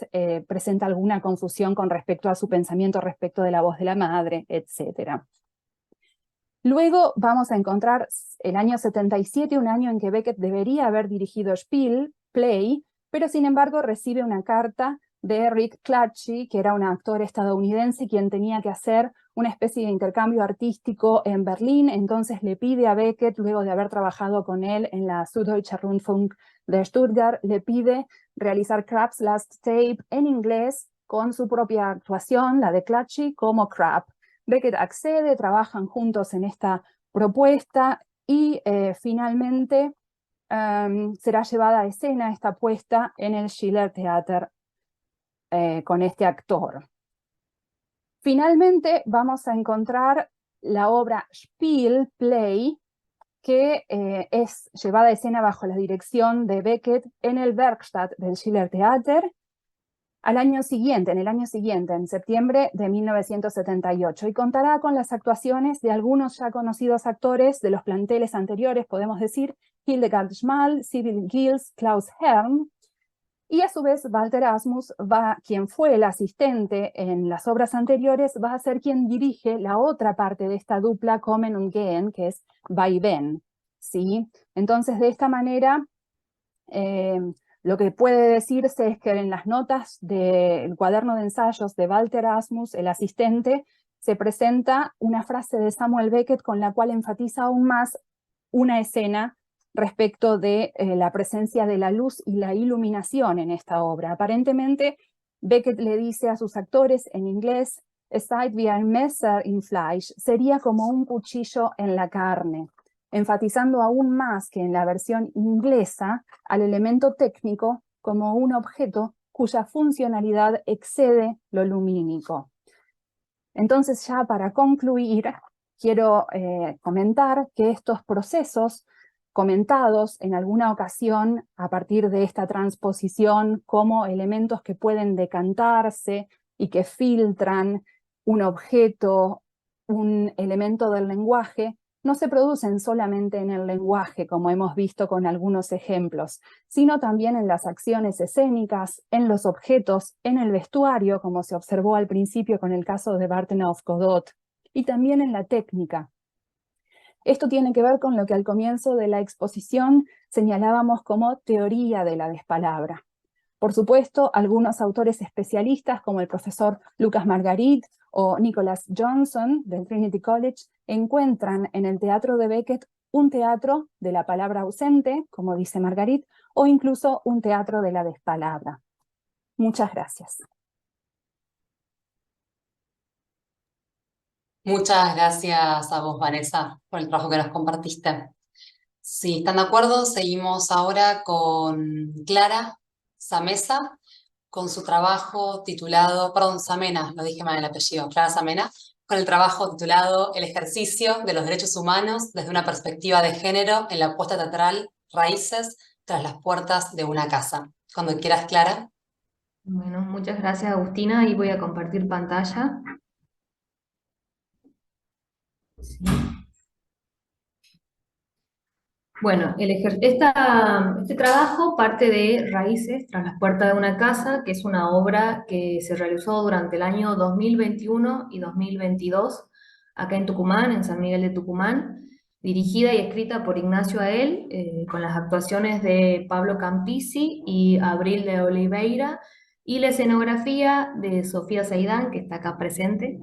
presenta alguna confusión con respecto a su pensamiento respecto de la voz de la madre, etc. Luego vamos a encontrar el año 77, un año en que Beckett debería haber dirigido Spiel, Play, pero sin embargo recibe una carta de Rick Klatchy, que era un actor estadounidense quien tenía que hacer una especie de intercambio artístico en Berlín. Entonces le pide a Beckett, luego de haber trabajado con él en la Süddeutscher Rundfunk de Stuttgart, le pide realizar Krapp's Last Tape en inglés con su propia actuación, la de Klatchy, como Krapp. Beckett accede, trabajan juntos en esta propuesta y finalmente será llevada a escena esta puesta en el Schiller Theater con este actor. Finalmente vamos a encontrar la obra Spiel, Play, que es llevada a escena bajo la dirección de Beckett en el Werkstatt del Schiller Theater en el año siguiente, en septiembre de 1978, y contará con las actuaciones de algunos ya conocidos actores de los planteles anteriores, podemos decir, Hildegard Schmal, Sibyl Gills, Klaus Herm, y a su vez Walter Asmus, quien fue el asistente en las obras anteriores, va a ser quien dirige la otra parte de esta dupla Kommen und Gehen, que es Vaivén, ¿sí? Entonces, de esta manera, lo que puede decirse es que en las notas del cuaderno de ensayos de Walter Asmus, el asistente, se presenta una frase de Samuel Beckett con la cual enfatiza aún más una escena respecto de la presencia de la luz y la iluminación en esta obra. Aparentemente, Beckett le dice a sus actores en inglés, "Es seid wie ein Messer im Fleisch", sería como un cuchillo en la carne, enfatizando aún más que en la versión inglesa al elemento técnico como un objeto cuya funcionalidad excede lo lumínico. Entonces, ya para concluir, quiero comentar que estos procesos comentados en alguna ocasión a partir de esta transposición como elementos que pueden decantarse y que filtran un objeto, un elemento del lenguaje, no se producen solamente en el lenguaje, como hemos visto con algunos ejemplos, sino también en las acciones escénicas, en los objetos, en el vestuario, como se observó al principio con el caso de Bartenhoff Godot, y también en la técnica. Esto tiene que ver con lo que al comienzo de la exposición señalábamos como teoría de la despalabra. Por supuesto, algunos autores especialistas como el profesor Lucas Margarit o Nicholas Johnson del Trinity College encuentran en el teatro de Beckett un teatro de la palabra ausente, como dice Margarit, o incluso un teatro de la despalabra. Muchas gracias. Muchas gracias a vos, Vanessa, por el trabajo que nos compartiste. Si están de acuerdo, seguimos ahora con Clara Samesa, con su trabajo titulado, perdón, Samena, lo dije mal el apellido, Clara Samena, con el trabajo titulado El ejercicio de los derechos humanos desde una perspectiva de género en la puesta teatral Raíces tras las puertas de una casa. Cuando quieras, Clara. Bueno, muchas gracias, Agustina, y voy a compartir pantalla. Sí. Bueno, este trabajo parte de Raíces tras las puertas de una casa, que es una obra que se realizó durante el año 2021 y 2022, acá en Tucumán, en San Miguel de Tucumán, dirigida y escrita por Ignacio Ael, con las actuaciones de Pablo Campisi y Abril de Oliveira, y la escenografía de Sofía Saidán, que está acá presente.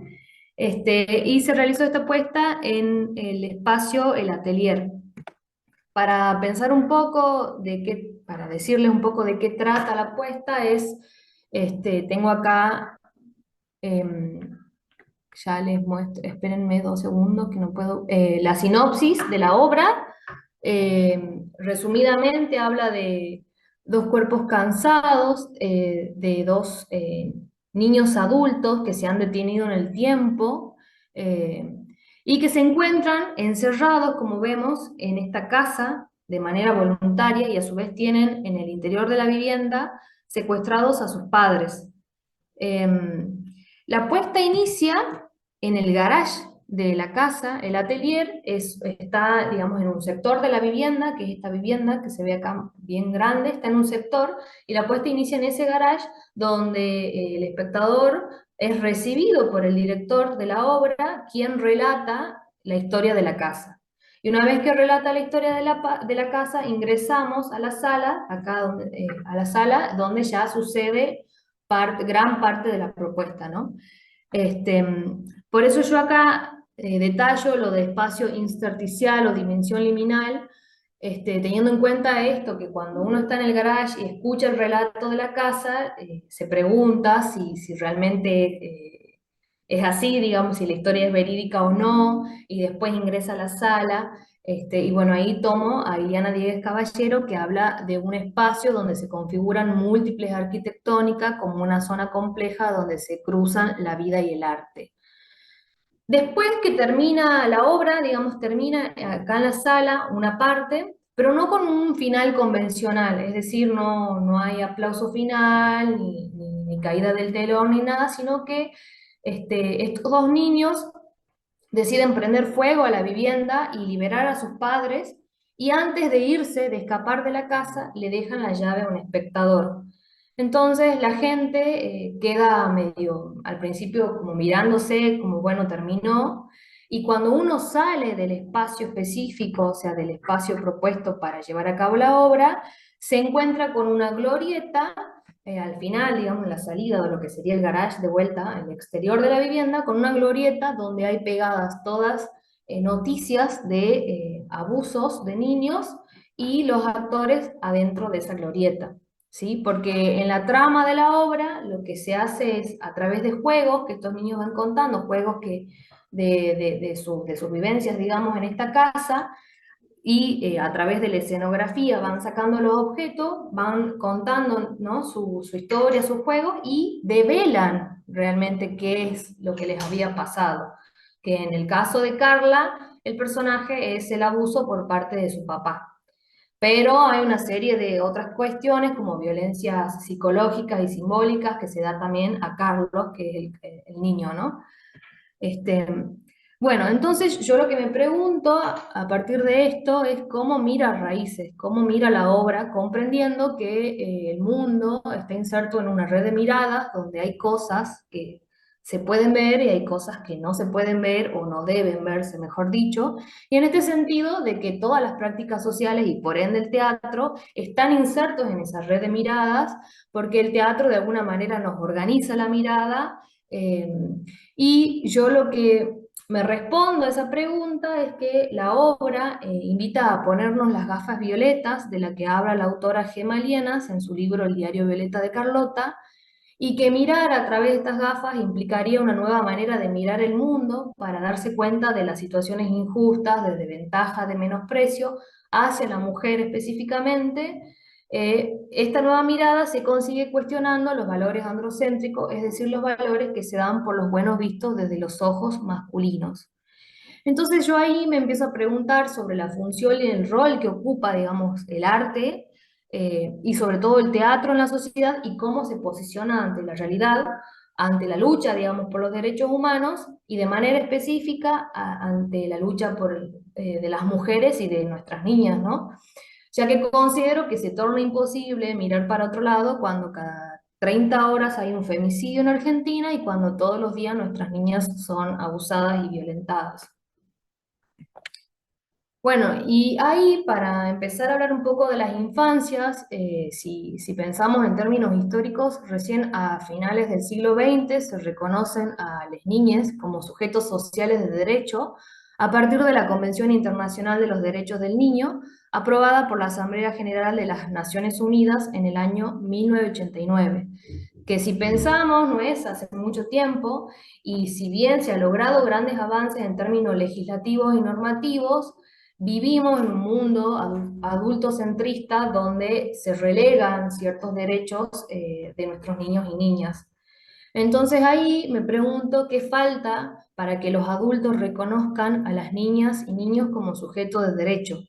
Y se realizó esta puesta en el espacio El Atelier. Para pensar un poco para decirles un poco de qué trata la puesta, tengo acá, ya les muestro, espérenme 2 segundos que no puedo, la sinopsis de la obra. Resumidamente habla de dos cuerpos cansados, de dos niños adultos que se han detenido en el tiempo, y que se encuentran encerrados, como vemos, en esta casa de manera voluntaria, y a su vez tienen en el interior de la vivienda secuestrados a sus padres. La puesta inicia en el garage de la casa. El atelier está, digamos, en un sector de la vivienda, que es esta vivienda que se ve acá bien grande, está en un sector, y la puesta inicia en ese garage donde el espectador es recibido por el director de la obra, quien relata la historia de la casa. Y una vez que relata la historia de la casa, ingresamos a la sala, a la sala donde ya sucede gran parte de la propuesta, ¿no? Por eso yo acá detallo lo de espacio intersticial o dimensión liminal, teniendo en cuenta esto, que cuando uno está en el garage y escucha el relato de la casa, se pregunta si realmente es así, digamos, si la historia es verídica o no, y después ingresa a la sala. Y bueno, ahí tomo a Iliana Diegues Caballero, que habla de un espacio donde se configuran múltiples arquitectónicas como una zona compleja donde se cruzan la vida y el arte. Después que termina la obra, digamos, termina acá en la sala una parte, pero no con un final convencional, es decir, no hay aplauso final, ni caída del telón, ni nada, sino que estos dos niños deciden prender fuego a la vivienda y liberar a sus padres, y antes de irse, de escapar de la casa, le dejan la llave a un espectador. Entonces la gente queda medio, al principio, como mirándose, como bueno, terminó, y cuando uno sale del espacio específico, o sea, del espacio propuesto para llevar a cabo la obra, se encuentra con una glorieta al final, digamos, la salida de lo que sería el garage de vuelta, el exterior de la vivienda, con una glorieta donde hay pegadas todas noticias de abusos de niños y los actores adentro de esa glorieta, ¿sí? Porque en la trama de la obra lo que se hace es, a través de juegos que estos niños van contando, juegos de sus vivencias, digamos, en esta casa, y a través de la escenografía van sacando los objetos, van contando, ¿no?, su historia, sus juegos, y develan realmente qué es lo que les había pasado. Que en el caso de Carla, el personaje es el abuso por parte de su papá. Pero hay una serie de otras cuestiones, como violencias psicológicas y simbólicas, que se da también a Carlos, que es el niño, ¿no? Este, bueno, entonces yo lo que me pregunto a partir de esto es cómo mira Raíces, cómo mira la obra, comprendiendo que el mundo está inserto en una red de miradas donde hay cosas que se pueden ver y hay cosas que no se pueden ver o no deben verse, mejor dicho, y en este sentido de que todas las prácticas sociales y por ende el teatro están insertos en esa red de miradas, porque el teatro de alguna manera nos organiza la mirada. Y yo lo que me respondo a esa pregunta es que la obra invita a ponernos las gafas violetas, de la que habla la autora Gemma Lienas en su libro El diario violeta de Carlota, y que mirar a través de estas gafas implicaría una nueva manera de mirar el mundo para darse cuenta de las situaciones injustas, de desventaja, de menosprecio hacia la mujer específicamente. Esta nueva mirada se consigue cuestionando los valores androcéntricos, es decir, los valores que se dan por los buenos vistos desde los ojos masculinos. Entonces yo ahí me empiezo a preguntar sobre la función y el rol que ocupa, digamos, el arte, y sobre todo el teatro en la sociedad, y cómo se posiciona ante la realidad, ante la lucha, digamos, por los derechos humanos, y de manera específica ante la lucha de las mujeres y de nuestras niñas, ¿no? Ya que considero que se torna imposible mirar para otro lado cuando cada 30 horas hay un femicidio en Argentina y cuando todos los días nuestras niñas son abusadas y violentadas. Bueno, y ahí para empezar a hablar un poco de las infancias, si pensamos en términos históricos, recién a finales del siglo XX se reconocen a las niñas como sujetos sociales de derecho a partir de la Convención Internacional de los Derechos del Niño, aprobada por la Asamblea General de las Naciones Unidas en el año 1989, que si pensamos no es hace mucho tiempo, y si bien se han logrado grandes avances en términos legislativos y normativos, vivimos en un mundo adultocentrista donde se relegan ciertos derechos de nuestros niños y niñas. Entonces ahí me pregunto qué falta para que los adultos reconozcan a las niñas y niños como sujetos de derecho.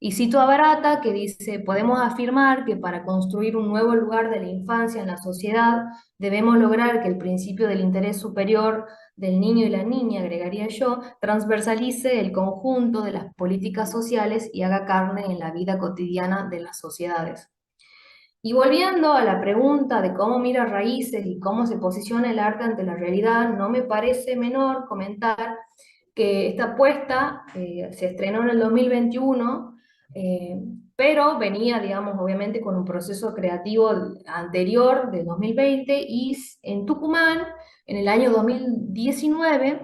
Y cito a Barata, que dice: podemos afirmar que para construir un nuevo lugar de la infancia en la sociedad, debemos lograr que el principio del interés superior del niño y la niña, agregaría yo, transversalice el conjunto de las políticas sociales y haga carne en la vida cotidiana de las sociedades. Y volviendo a la pregunta de cómo mira Raíces y cómo se posiciona el arte ante la realidad, no me parece menor comentar que esta apuesta se estrenó en el 2021, eh, pero venía, digamos, obviamente con un proceso creativo anterior de 2020, y en Tucumán, en el año 2019,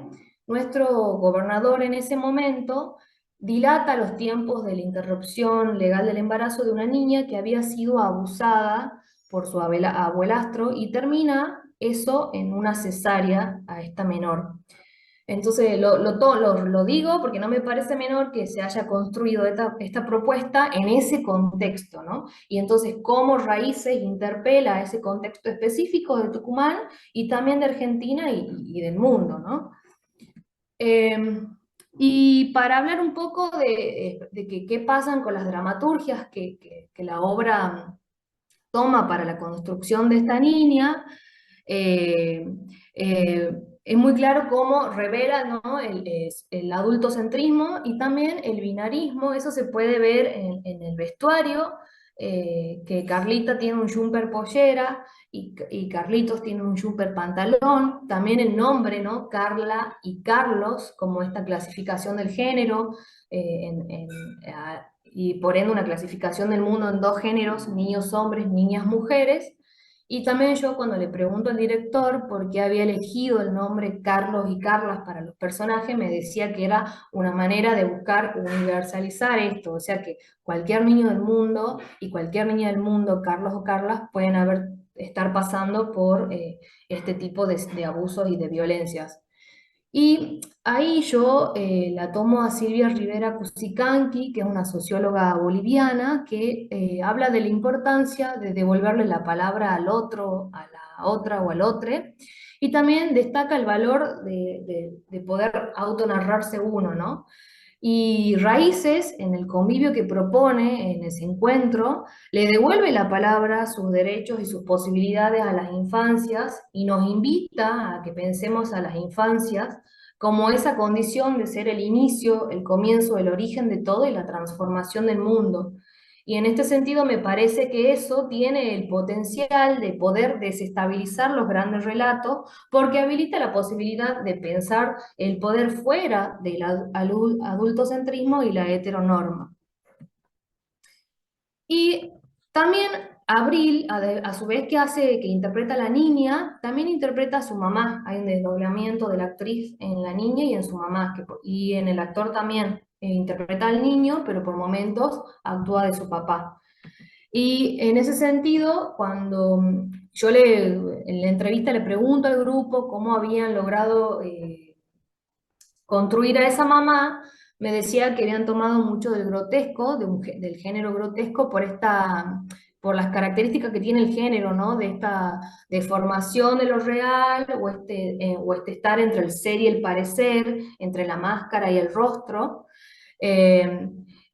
nuestro gobernador en ese momento dilata los tiempos de la interrupción legal del embarazo de una niña que había sido abusada por su abuelastro, y termina eso en una cesárea a esta menor. Entonces, lo digo porque no me parece menor que se haya construido esta propuesta en ese contexto, ¿no? Y entonces, cómo Raíces interpela ese contexto específico de Tucumán y también de Argentina y del mundo, ¿no? Y para hablar un poco de qué pasan con las dramaturgias que la obra toma para la construcción de esta niña, eh, eh, es muy claro cómo revela, ¿no?, el adultocentrismo y también el binarismo. Eso se puede ver en el vestuario, que Carlita tiene un jumper pollera y Carlitos tiene un jumper pantalón. También el nombre, ¿no?, Carla y Carlos, como esta clasificación del género, y por ende una clasificación del mundo en dos géneros: niños hombres, niñas mujeres. Y también yo, cuando le pregunto al director por qué había elegido el nombre Carlos y Carlas para los personajes, me decía que era una manera de buscar universalizar esto, o sea que cualquier niño del mundo y cualquier niña del mundo, Carlos o Carlas, pueden estar pasando por este tipo de abusos y de violencias. Y ahí yo la tomo a Silvia Rivera Cusicanqui, que es una socióloga boliviana, que habla de la importancia de devolverle la palabra al otro, a la otra o al otre, y también destaca el valor de poder autonarrarse uno, ¿no? Y Raíces, en el convivio que propone en ese encuentro, le devuelve la palabra, sus derechos y sus posibilidades a las infancias, y nos invita a que pensemos a las infancias como esa condición de ser el inicio, el comienzo, el origen de todo y la transformación del mundo. Y en este sentido me parece que eso tiene el potencial de poder desestabilizar los grandes relatos, porque habilita la posibilidad de pensar el poder fuera del adultocentrismo y la heteronorma. Y también Abril, a su vez que interpreta a la niña, también interpreta a su mamá. Hay un desdoblamiento de la actriz en la niña y en su mamá, y en el actor también interpreta al niño, pero por momentos actúa de su papá. Y en ese sentido, cuando yo en la entrevista le pregunto al grupo cómo habían logrado construir a esa mamá, me decía que habían tomado mucho del grotesco, del género grotesco, por las características que tiene el género, ¿no? De esta deformación de lo real, o este estar entre el ser y el parecer, entre la máscara y el rostro.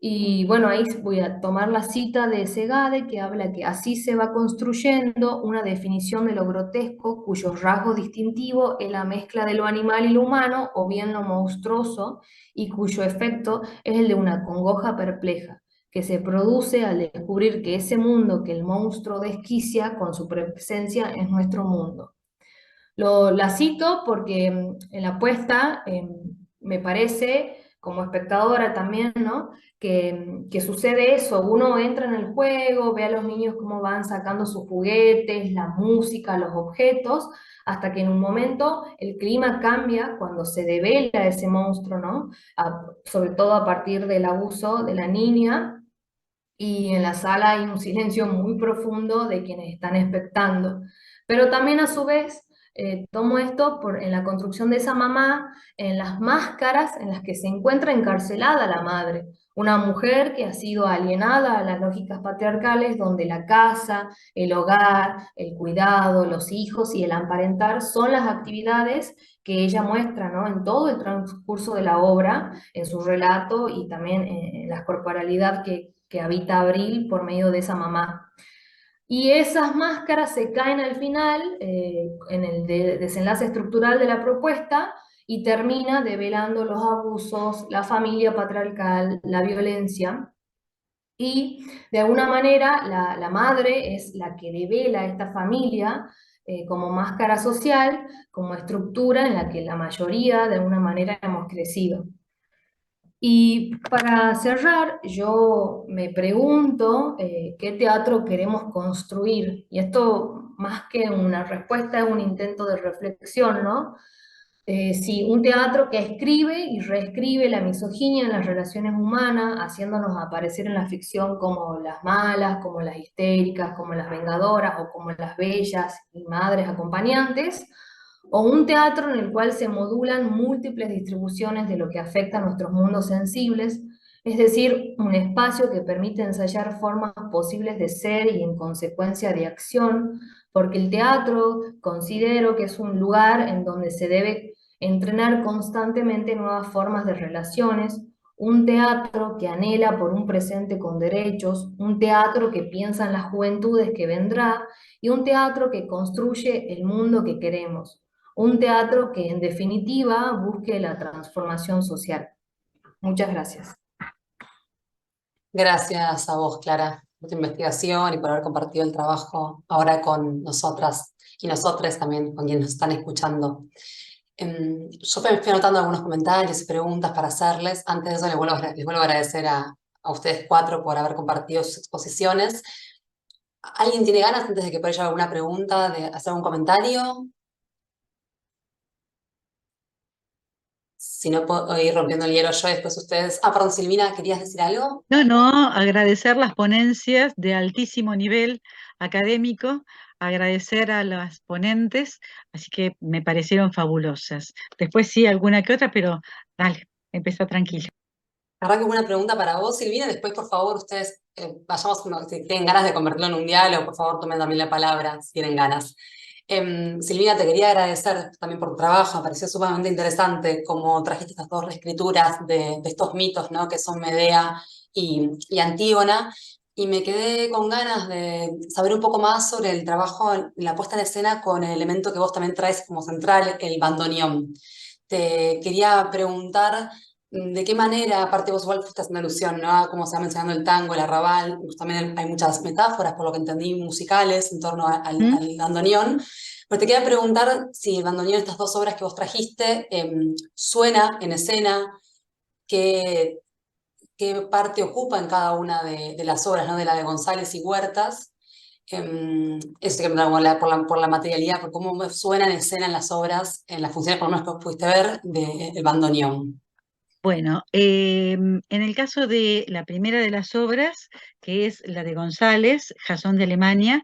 Y bueno, ahí voy a tomar la cita de Segade, que habla que así se va construyendo una definición de lo grotesco, cuyo rasgo distintivo es la mezcla de lo animal y lo humano, o bien lo monstruoso, y cuyo efecto es el de una congoja perpleja, que se produce al descubrir que ese mundo que el monstruo desquicia con su presencia es nuestro mundo. La cito porque en la apuesta me parece como espectadora también, ¿no? Que sucede eso, uno entra en el juego, ve a los niños cómo van sacando sus juguetes, la música, los objetos, hasta que en un momento el clima cambia cuando se devela ese monstruo, ¿no? Sobre todo a partir del abuso de la niña, y en la sala hay un silencio muy profundo de quienes están expectando. Pero también a su vez tomo esto en la construcción de esa mamá, en las máscaras en las que se encuentra encarcelada la madre. Una mujer que ha sido alienada a las lógicas patriarcales donde la casa, el hogar, el cuidado, los hijos y el emparentar son las actividades que ella muestra, ¿no? En todo el transcurso de la obra, en su relato y también en la corporalidad que habita Abril por medio de esa mamá. Y esas máscaras se caen al final, en el desenlace estructural de la propuesta, y termina develando los abusos, la familia patriarcal, la violencia. Y de alguna manera la madre es la que devela esta familia como máscara social, como estructura en la que la mayoría de alguna manera hemos crecido. Y para cerrar, yo me pregunto qué teatro queremos construir. Y esto, más que una respuesta, es un intento de reflexión, ¿no? Sí, un teatro que escribe y reescribe la misoginia en las relaciones humanas, haciéndonos aparecer en la ficción como las malas, como las histéricas, como las vengadoras o como las bellas y madres acompañantes, o un teatro en el cual se modulan múltiples distribuciones de lo que afecta a nuestros mundos sensibles, es decir, un espacio que permite ensayar formas posibles de ser y en consecuencia de acción, porque el teatro considero que es un lugar en donde se debe entrenar constantemente nuevas formas de relaciones, un teatro que anhela por un presente con derechos, un teatro que piensa en las juventudes que vendrá y un teatro que construye el mundo que queremos, un teatro que en definitiva busque la transformación social. Muchas gracias. Gracias a vos, Clara, por tu investigación y por haber compartido el trabajo ahora con nosotras y nosotros también, con quienes nos están escuchando. Yo me fui anotando algunos comentarios y preguntas para hacerles. Antes de eso, les vuelvo a agradecer a ustedes cuatro por haber compartido sus exposiciones. ¿Alguien tiene ganas, antes de que por ello haga alguna pregunta, de hacer un comentario? Si no, puedo ir rompiendo el hielo yo y después ustedes. Ah, perdón, Silvina, ¿querías decir algo? No, agradecer las ponencias de altísimo nivel académico, agradecer a las ponentes, así que me parecieron fabulosas. Después sí, alguna que otra, pero dale, empezá tranquila. Arranco con una pregunta para vos, Silvina, después, por favor, ustedes si tienen ganas de convertirlo en un diálogo, por favor, tomen también la palabra, si tienen ganas. Silvina, te quería agradecer también por tu trabajo, me pareció sumamente interesante cómo trajiste estas dos reescrituras de estos mitos, ¿no? Que son Medea y Antígona, y me quedé con ganas de saber un poco más sobre el trabajo en la puesta en escena con el elemento que vos también traes como central, el bandoneón. Te quería preguntar de qué manera, aparte vos igual fuiste haciendo alusión, ¿no? A cómo se va mencionando el tango, el arrabal, también hay muchas metáforas, por lo que entendí, musicales en torno ¿Mm? al bandoneón. Pero te quería preguntar si el bandoneón, estas dos obras que vos trajiste, suena en escena, qué, qué parte ocupa en cada una de las obras, ¿no? De la de González y Huertas. Eso que por la materialidad, por cómo suena en escena en las obras, en las funciones por lo menos que pudiste ver, del bandoneón. Bueno, en el caso de la primera de las obras, que es la de González, Jasón de Alemania,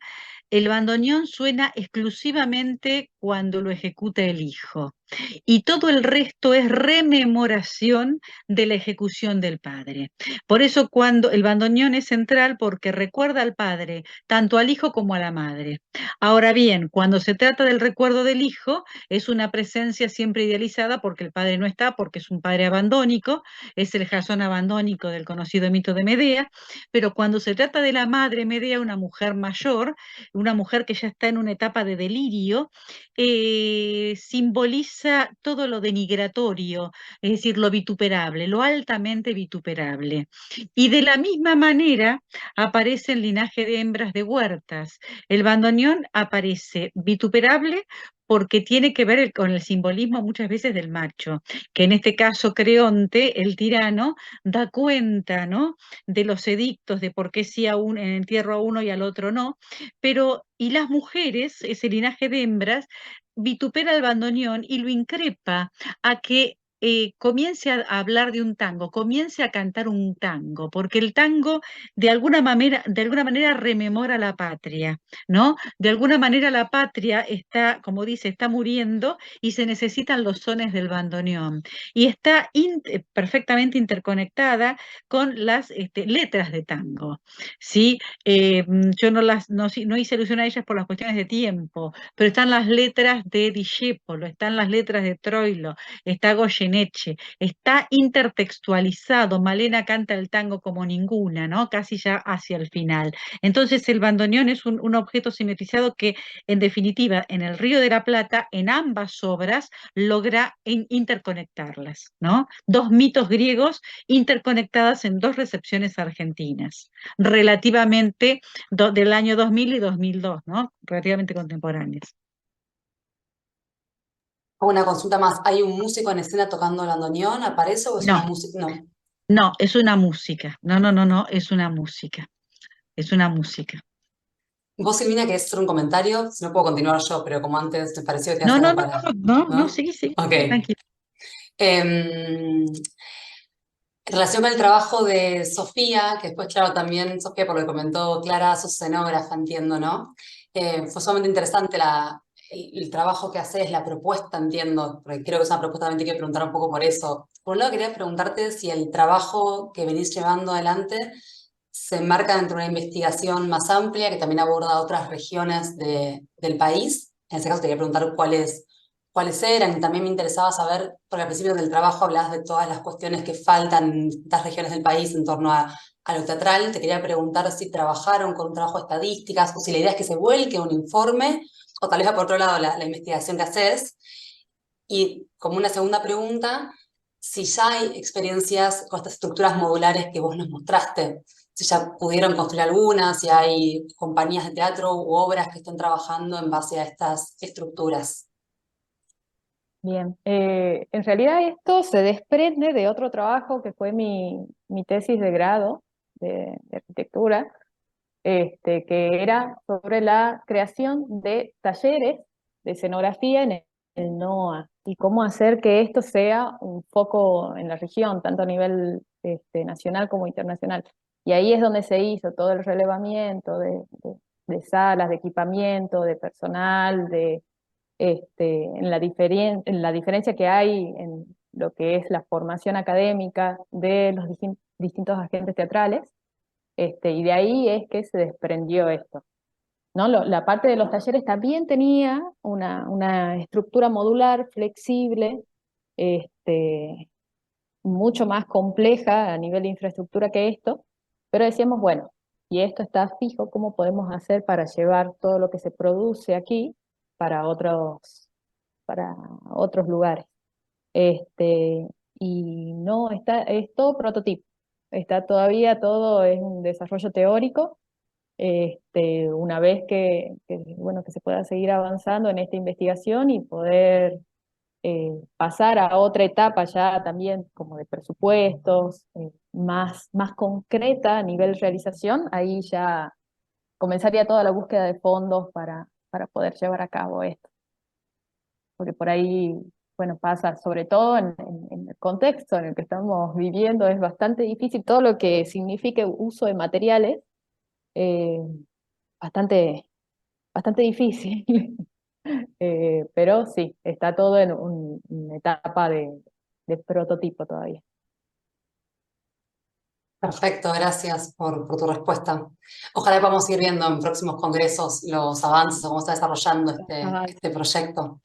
el bandoneón suena exclusivamente cuando lo ejecuta el hijo y todo el resto es rememoración de la ejecución del padre. Por eso cuando el bandoneón es central porque recuerda al padre, tanto al hijo como a la madre. Ahora bien, cuando se trata del recuerdo del hijo, es una presencia siempre idealizada porque el padre no está, porque es un padre abandónico, es el Jasón abandónico del conocido mito de Medea, pero cuando se trata de la madre Medea, una mujer mayor, una mujer que ya está en una etapa de delirio, simboliza todo lo denigratorio, es decir, lo vituperable, lo altamente vituperable. Y de la misma manera aparece el linaje de hembras de Huertas. El bandoneón aparece vituperable porque tiene que ver con el simbolismo muchas veces del macho, que en este caso Creonte, el tirano, da cuenta, ¿no?, de los edictos, de por qué sí entierro a uno y al otro no, pero, y las mujeres, ese linaje de hembras, vitupera al bandoneón y lo increpa a que comience a hablar de un tango, comience a cantar un tango, porque el tango de alguna manera rememora la patria, ¿no? De alguna manera la patria está, como dice, está muriendo y se necesitan los sones del bandoneón. Y está perfectamente interconectada con las letras de tango, ¿sí? Yo no hice alusión a ellas por las cuestiones de tiempo, pero están las letras de Discépolo, están las letras de Troilo, está Goyeneche, está intertextualizado. Malena canta el tango como ninguna, ¿no? Casi ya hacia el final. Entonces el bandoneón es un objeto simetrizado que, en definitiva, en el Río de la Plata, en ambas obras, logra interconectarlas, ¿no? Dos mitos griegos interconectadas en dos recepciones argentinas, relativamente del año 2000 y 2002, ¿no? Relativamente contemporáneas. Hago una consulta más. ¿Hay un músico en escena tocando el bandoneón? ¿Aparece o es una No, música? No. no, es una música. No, es una música. Es una música. Vos, Silvina, querés hacer un comentario, si no puedo continuar yo, pero como antes me pareció que te No, hacía no, algo no, para... no, ¿No? sí, Ok. tranquilo. En relación con el trabajo de Sofía, que después, claro, también Sofía, por lo que comentó Clara, sos escenógrafa, entiendo, ¿no? Fue sumamente interesante el trabajo que haces, la propuesta, entiendo, porque creo que es una propuesta, también te quiero preguntar un poco por eso. Por un lado, quería preguntarte si el trabajo que venís llevando adelante se enmarca dentro de una investigación más amplia que también aborda otras regiones del país. En ese caso, te quería preguntar cuáles eran, y también me interesaba saber, porque al principio del trabajo hablabas de todas las cuestiones que faltan en distintas regiones del país en torno a lo teatral. Te quería preguntar si trabajaron con un trabajo de estadísticas o si la idea es que se vuelque un informe, o tal vez por otro lado la investigación que haces. Y como una segunda pregunta, si ya hay experiencias con estas estructuras modulares que vos nos mostraste, si ya pudieron construir algunas, si hay compañías de teatro u obras que estén trabajando en base a estas estructuras. Bien, en realidad esto se desprende de otro trabajo que fue mi tesis de grado de arquitectura, que era sobre la creación de talleres de escenografía en el NOA y cómo hacer que esto sea un foco en la región, tanto a nivel nacional como internacional. Y ahí es donde se hizo todo el relevamiento de salas, de equipamiento, de personal, en la diferencia que hay en lo que es la formación académica de los distintos agentes teatrales, y de ahí es que se desprendió esto, ¿no? La parte de los talleres también tenía una estructura modular, flexible, mucho más compleja a nivel de infraestructura que esto, pero decíamos, bueno, y esto está fijo, ¿cómo podemos hacer para llevar todo lo que se produce aquí para para otros lugares? Y no, es todo prototipo, está todavía todo en un desarrollo teórico. Una vez bueno, que se pueda seguir avanzando en esta investigación y poder pasar a otra etapa ya también como de presupuestos, más concreta a nivel realización, ahí ya comenzaría toda la búsqueda de fondos para poder llevar a cabo esto. Porque por ahí, bueno, pasa, sobre todo en el contexto en el que estamos viviendo, es bastante difícil todo lo que signifique uso de materiales, eh, bastante difícil. Pero sí, está todo en una etapa de prototipo todavía. Perfecto, gracias por tu respuesta. Ojalá podamos seguir viendo en próximos congresos los avances o cómo está desarrollando este proyecto.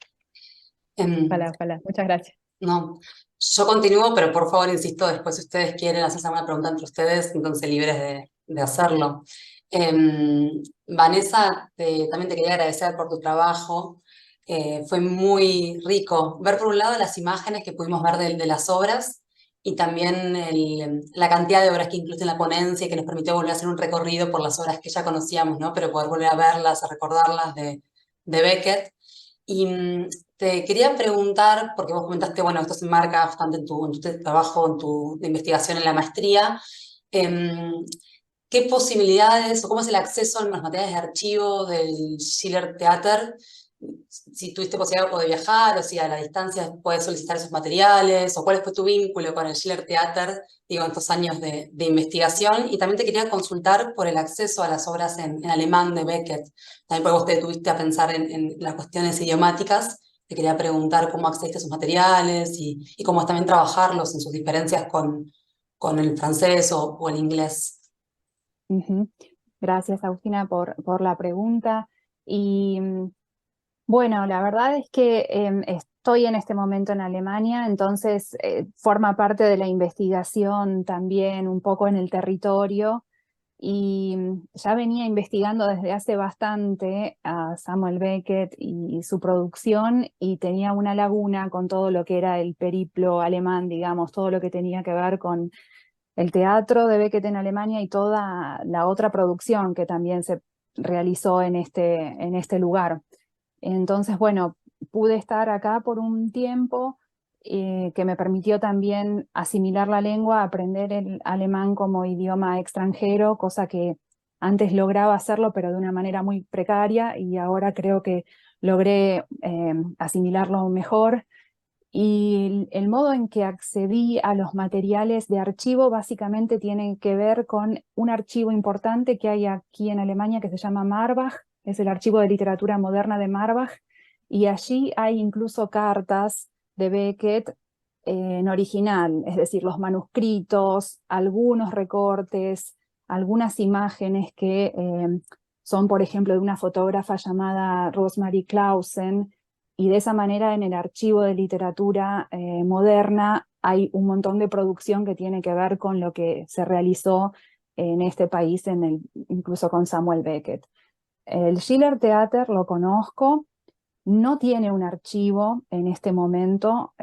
Ojalá. Muchas gracias. No, yo continúo, pero por favor insisto, después si ustedes quieren hacerse alguna pregunta entre ustedes, entonces libres de hacerlo. Vanessa, también te quería agradecer por tu trabajo. Fue muy rico ver por un lado las imágenes que pudimos ver de las obras y también la cantidad de obras que incluye en la ponencia y que nos permitió volver a hacer un recorrido por las obras que ya conocíamos, ¿no? Pero poder volver a verlas, a recordarlas de Beckett. Y te quería preguntar, porque vos comentaste, bueno, esto se enmarca bastante en tu trabajo, en tu de investigación en la maestría, em, ¿qué posibilidades o cómo es el acceso a los materiales de archivo del Schiller Theater? Si tuviste posibilidad o de viajar o si a la distancia puedes solicitar esos materiales o cuál fue tu vínculo con el Schiller Theater, digo, en estos años de investigación. Y también te quería consultar por el acceso a las obras en alemán de Beckett. También porque vos te detuviste a pensar en las cuestiones idiomáticas. Te quería preguntar cómo accediste a esos materiales y cómo también trabajarlos en sus diferencias con el francés o el inglés. Ujú. Gracias, Agustina, por la pregunta. Y bueno, la verdad es que estoy en este momento en Alemania, entonces forma parte de la investigación también un poco en el territorio. Y ya venía investigando desde hace bastante a Samuel Beckett y su producción, y tenía una laguna con todo lo que era el periplo alemán, digamos, todo lo que tenía que ver con el teatro de Beckett en Alemania y toda la otra producción que también se realizó en este lugar. Entonces, bueno, pude estar acá por un tiempo que me permitió también asimilar la lengua, aprender el alemán como idioma extranjero, cosa que antes lograba hacerlo, pero de una manera muy precaria, y ahora creo que logré asimilarlo mejor. Y el modo en que accedí a los materiales de archivo básicamente tiene que ver con un archivo importante que hay aquí en Alemania que se llama Marbach, es el Archivo de Literatura Moderna de Marbach, y allí hay incluso cartas de Beckett en original, es decir, los manuscritos, algunos recortes, algunas imágenes que son, por ejemplo, de una fotógrafa llamada Rosemary Clausen, y de esa manera en el archivo de literatura moderna hay un montón de producción que tiene que ver con lo que se realizó en este país, incluso con Samuel Beckett. El Schiller Theater lo conozco, no tiene un archivo en este momento,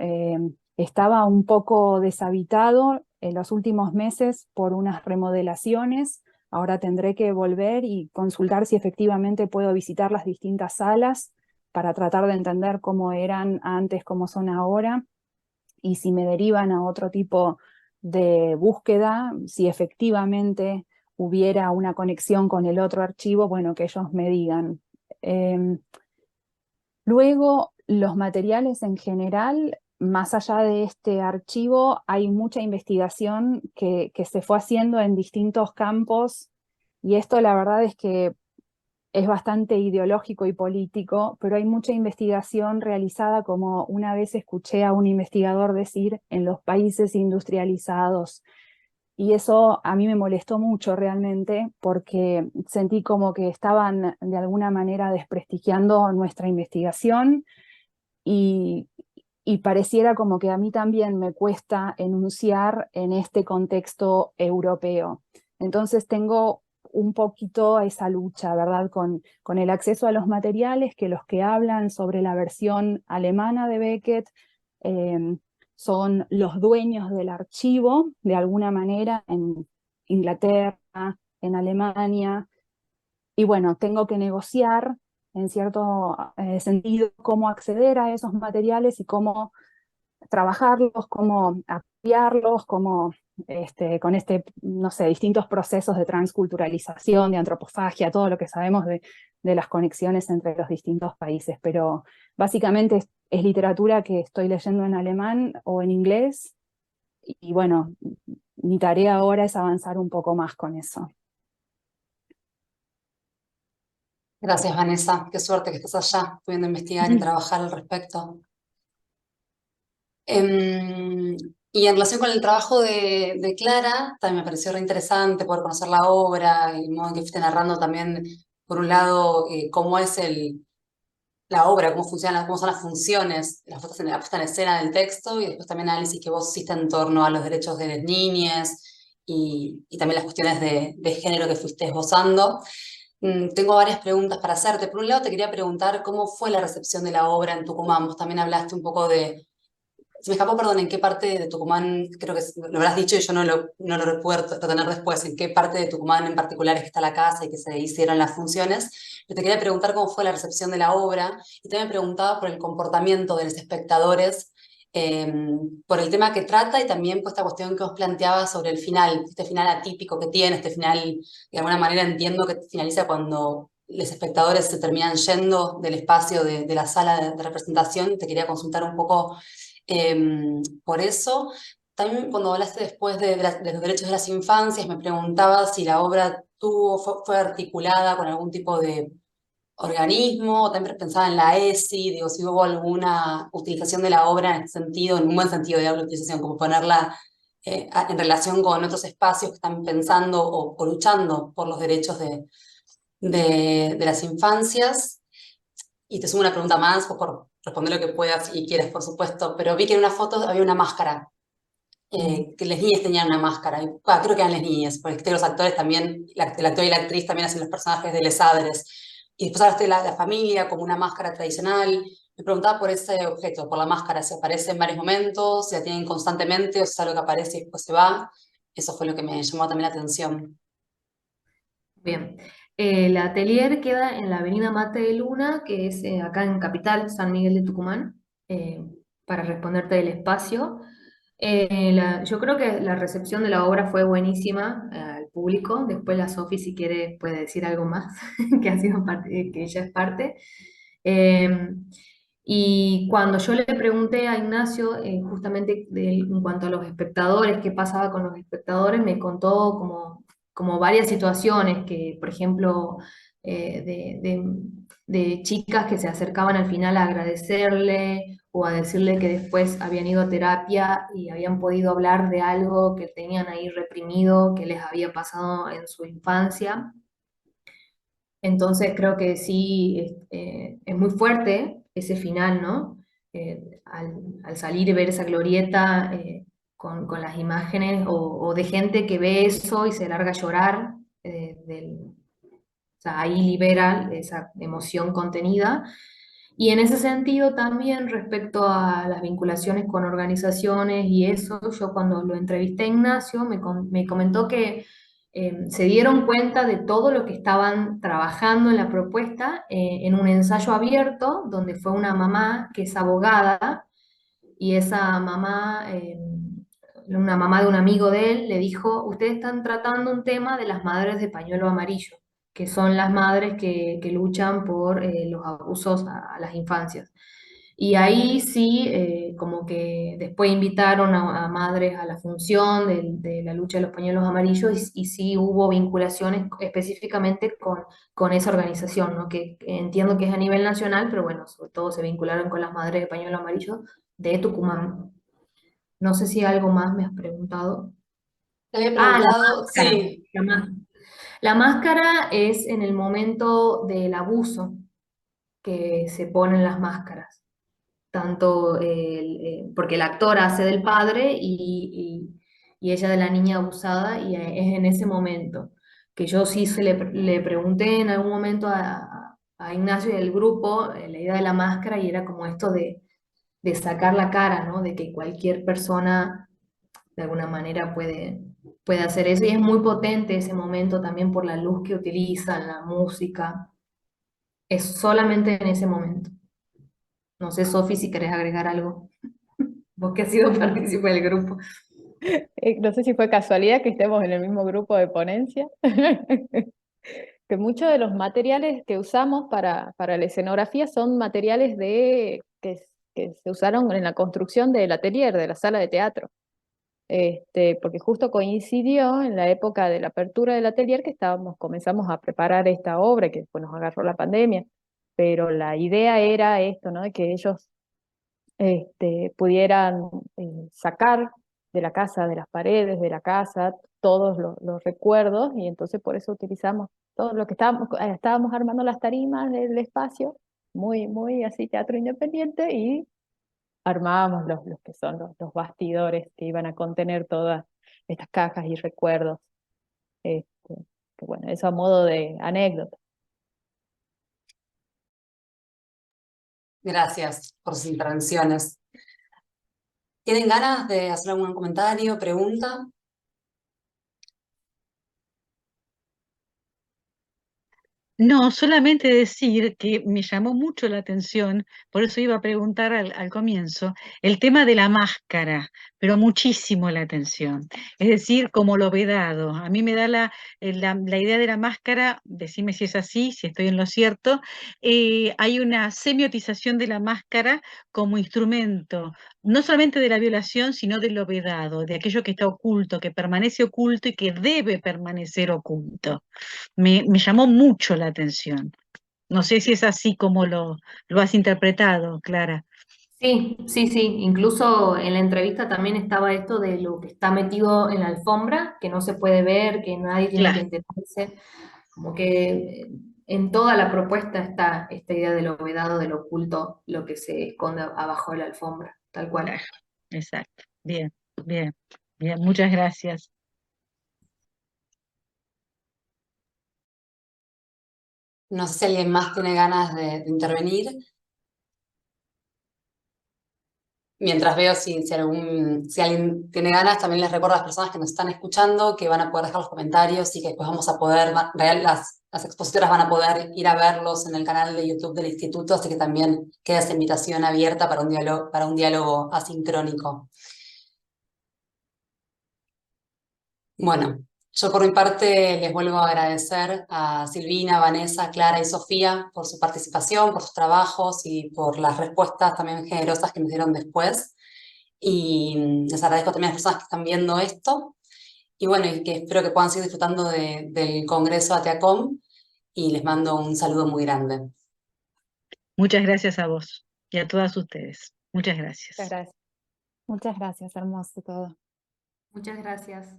estaba un poco deshabitado en los últimos meses por unas remodelaciones. Ahora tendré que volver y consultar si efectivamente puedo visitar las distintas salas para tratar de entender cómo eran antes, cómo son ahora, y si me derivan a otro tipo de búsqueda, si efectivamente hubiera una conexión con el otro archivo, bueno, que ellos me digan. Luego, los materiales en general, más allá de este archivo, hay mucha investigación que se fue haciendo en distintos campos, y esto la verdad es que es bastante ideológico y político, pero hay mucha investigación realizada, como una vez escuché a un investigador decir, en los países industrializados. Y eso a mí me molestó mucho realmente, porque sentí como que estaban de alguna manera desprestigiando nuestra investigación, y, y pareciera como que a mí también me cuesta enunciar en este contexto europeo. Entonces tengo un poquito esa lucha, ¿verdad? Con el acceso a los materiales, que los que hablan sobre la versión alemana de Beckett son los dueños del archivo, de alguna manera, en Inglaterra, en Alemania, y bueno, tengo que negociar en cierto sentido cómo acceder a esos materiales y cómo trabajarlos, cómo apoyarlos, cómo con no sé, distintos procesos de transculturalización, de antropofagia, todo lo que sabemos de las conexiones entre los distintos países. Pero básicamente es literatura que estoy leyendo en alemán o en inglés, y bueno, mi tarea ahora es avanzar un poco más con eso. Gracias, Vanessa. Qué suerte que estás allá pudiendo investigar y trabajar al respecto. Y en relación con el trabajo de Clara, también me pareció re interesante poder conocer la obra y el modo en que fuiste narrando también, por un lado, cómo es la obra, cómo funciona, cómo son las funciones, la puesta en escena del texto, y después también análisis que vos hiciste en torno a los derechos de las niñas y también las cuestiones de género que fuiste esbozando. Tengo varias preguntas para hacerte. Por un lado, te quería preguntar cómo fue la recepción de la obra en Tucumán. Vos también hablaste un poco Se me escapó, perdón, en qué parte de Tucumán, creo que lo habrás dicho y yo no lo recuerdo retener después, en qué parte de Tucumán en particular es que está la casa y que se hicieron las funciones. Pero te quería preguntar cómo fue la recepción de la obra y también me preguntaba por el comportamiento de los espectadores, eh, por el tema que trata y también por esta cuestión que os planteaba sobre el final, este final atípico que tiene, este final, de alguna manera entiendo que finaliza cuando los espectadores se terminan yendo del espacio de la sala de representación. Te quería consultar un poco por eso. También cuando hablaste después de los derechos de las infancias, me preguntaba si la obra fue articulada con algún tipo de organismo, o también pensaba en la ESI, digo, si hubo alguna utilización de la obra en este sentido, en un buen sentido de habla de utilización, como ponerla en relación con otros espacios que están pensando o luchando por los derechos de las infancias. Y te sumo una pregunta más, vos por responder lo que puedas y quieras, por supuesto, pero vi que en una foto había una máscara, que las niñas tenían una máscara, y, creo que eran las niñas, porque los actores también, el actor y la actriz también hacen los personajes de les Adres, y después hablaste de la familia como una máscara tradicional. Me preguntaba por ese objeto, por la máscara, si aparece en varios momentos, si la tienen constantemente, o si es algo que aparece y después se va. Eso fue lo que me llamó también la atención. Bien. El atelier queda en la avenida Mate de Luna, que es acá en Capital, San Miguel de Tucumán, para responderte del espacio. Yo creo que la recepción de la obra fue buenísima al público. Después la Sofi, si quiere, puede decir algo más, que ha sido parte, que ella es parte. Eh, y cuando yo le pregunté a Ignacio, justamente en cuanto a los espectadores, qué pasaba con los espectadores, me contó como varias situaciones que, por ejemplo, de chicas que se acercaban al final a agradecerle o a decirle que después habían ido a terapia y habían podido hablar de algo que tenían ahí reprimido, que les había pasado en su infancia. Entonces creo que sí, es muy fuerte ese final, ¿no? Al salir y ver esa glorieta con las imágenes o de gente que ve eso y se larga a llorar, o sea, ahí libera esa emoción contenida. Y en ese sentido también respecto a las vinculaciones con organizaciones y eso, yo cuando lo entrevisté a Ignacio me comentó que se dieron cuenta de todo lo que estaban trabajando en la propuesta en un ensayo abierto donde fue una mamá que es abogada y esa mamá, una mamá de un amigo de él, le dijo, ustedes están tratando un tema de las madres de pañuelo amarillo, que son las madres que luchan por los abusos a las infancias. Y ahí sí, como que después invitaron a madres a la función de la lucha de los pañuelos amarillos y sí hubo vinculaciones específicamente con esa organización, ¿no? Que entiendo que es a nivel nacional, pero bueno, sobre todo se vincularon con las madres de pañuelo amarillo de Tucumán. No sé si algo más me has preguntado. Te había Ah, la preguntado, máscara. sí. La máscara es en el momento del abuso que se ponen las máscaras. Tanto porque el actor hace del padre y ella de la niña abusada, y es en ese momento que yo sí le pregunté en algún momento a Ignacio y al grupo la idea de la máscara, y era como esto de sacar la cara, ¿no? De que cualquier persona de alguna manera puede hacer eso, y es muy potente ese momento también por la luz que utilizan, la música, es solamente en ese momento. No sé, Sofi, si querés agregar algo, vos que has sido partícipe del grupo. No sé si fue casualidad que estemos en el mismo grupo de ponencia, que muchos de los materiales que usamos para la escenografía son materiales que se usaron en la construcción del atelier, de la sala de teatro. Porque justo coincidió en la época de la apertura del atelier que comenzamos a preparar esta obra, que después nos agarró la pandemia, pero la idea era esto, ¿no? De que ellos pudieran sacar de la casa, de las paredes de la casa, todos los recuerdos, y entonces por eso utilizamos todo lo que estábamos armando las tarimas del espacio, muy, muy así teatro independiente, y armábamos los que son los bastidores que iban a contener todas estas cajas y recuerdos. Este, que bueno, eso a modo de anécdota. Gracias por sus intervenciones. ¿Tienen ganas de hacer algún comentario, pregunta? No, solamente decir que me llamó mucho la atención, por eso iba a preguntar al comienzo, el tema de la máscara, pero muchísimo la atención. Es decir, como lo vedado. A mí me da la idea de la máscara, decime si es así, si estoy en lo cierto, hay una semiotización de la máscara como instrumento, no solamente de la violación, sino de lo vedado, de aquello que está oculto, que permanece oculto y que debe permanecer oculto. Me llamó mucho la atención. No sé si es así como lo has interpretado, Clara. Sí, sí, sí. Incluso en la entrevista también estaba esto de lo que está metido en la alfombra, que no se puede ver, que nadie tiene que Claro, enterarse. Como que en toda la propuesta está esta idea de lo vedado, de lo oculto, lo que se esconde abajo de la alfombra, tal cual. claro, exacto. Bien, bien, bien, muchas gracias. No sé si alguien más tiene ganas de intervenir. Mientras veo si alguien tiene ganas, también les recuerdo a las personas que nos están escuchando que van a poder dejar los comentarios y que después vamos a poder, las expositoras van a poder ir a verlos en el canal de YouTube del instituto, así que también queda esa invitación abierta para un diálogo asincrónico. Bueno, yo por mi parte les vuelvo a agradecer a Silvina, Vanessa, Clara y Sofía por su participación, por sus trabajos y por las respuestas también generosas que nos dieron después. Y les agradezco también a las personas que están viendo esto. Y bueno, y que espero que puedan seguir disfrutando del Congreso ATEACOM y les mando un saludo muy grande. Muchas gracias a vos y a todas ustedes. Muchas Muchas gracias. gracias. Muchas gracias, hermoso todo. Muchas gracias.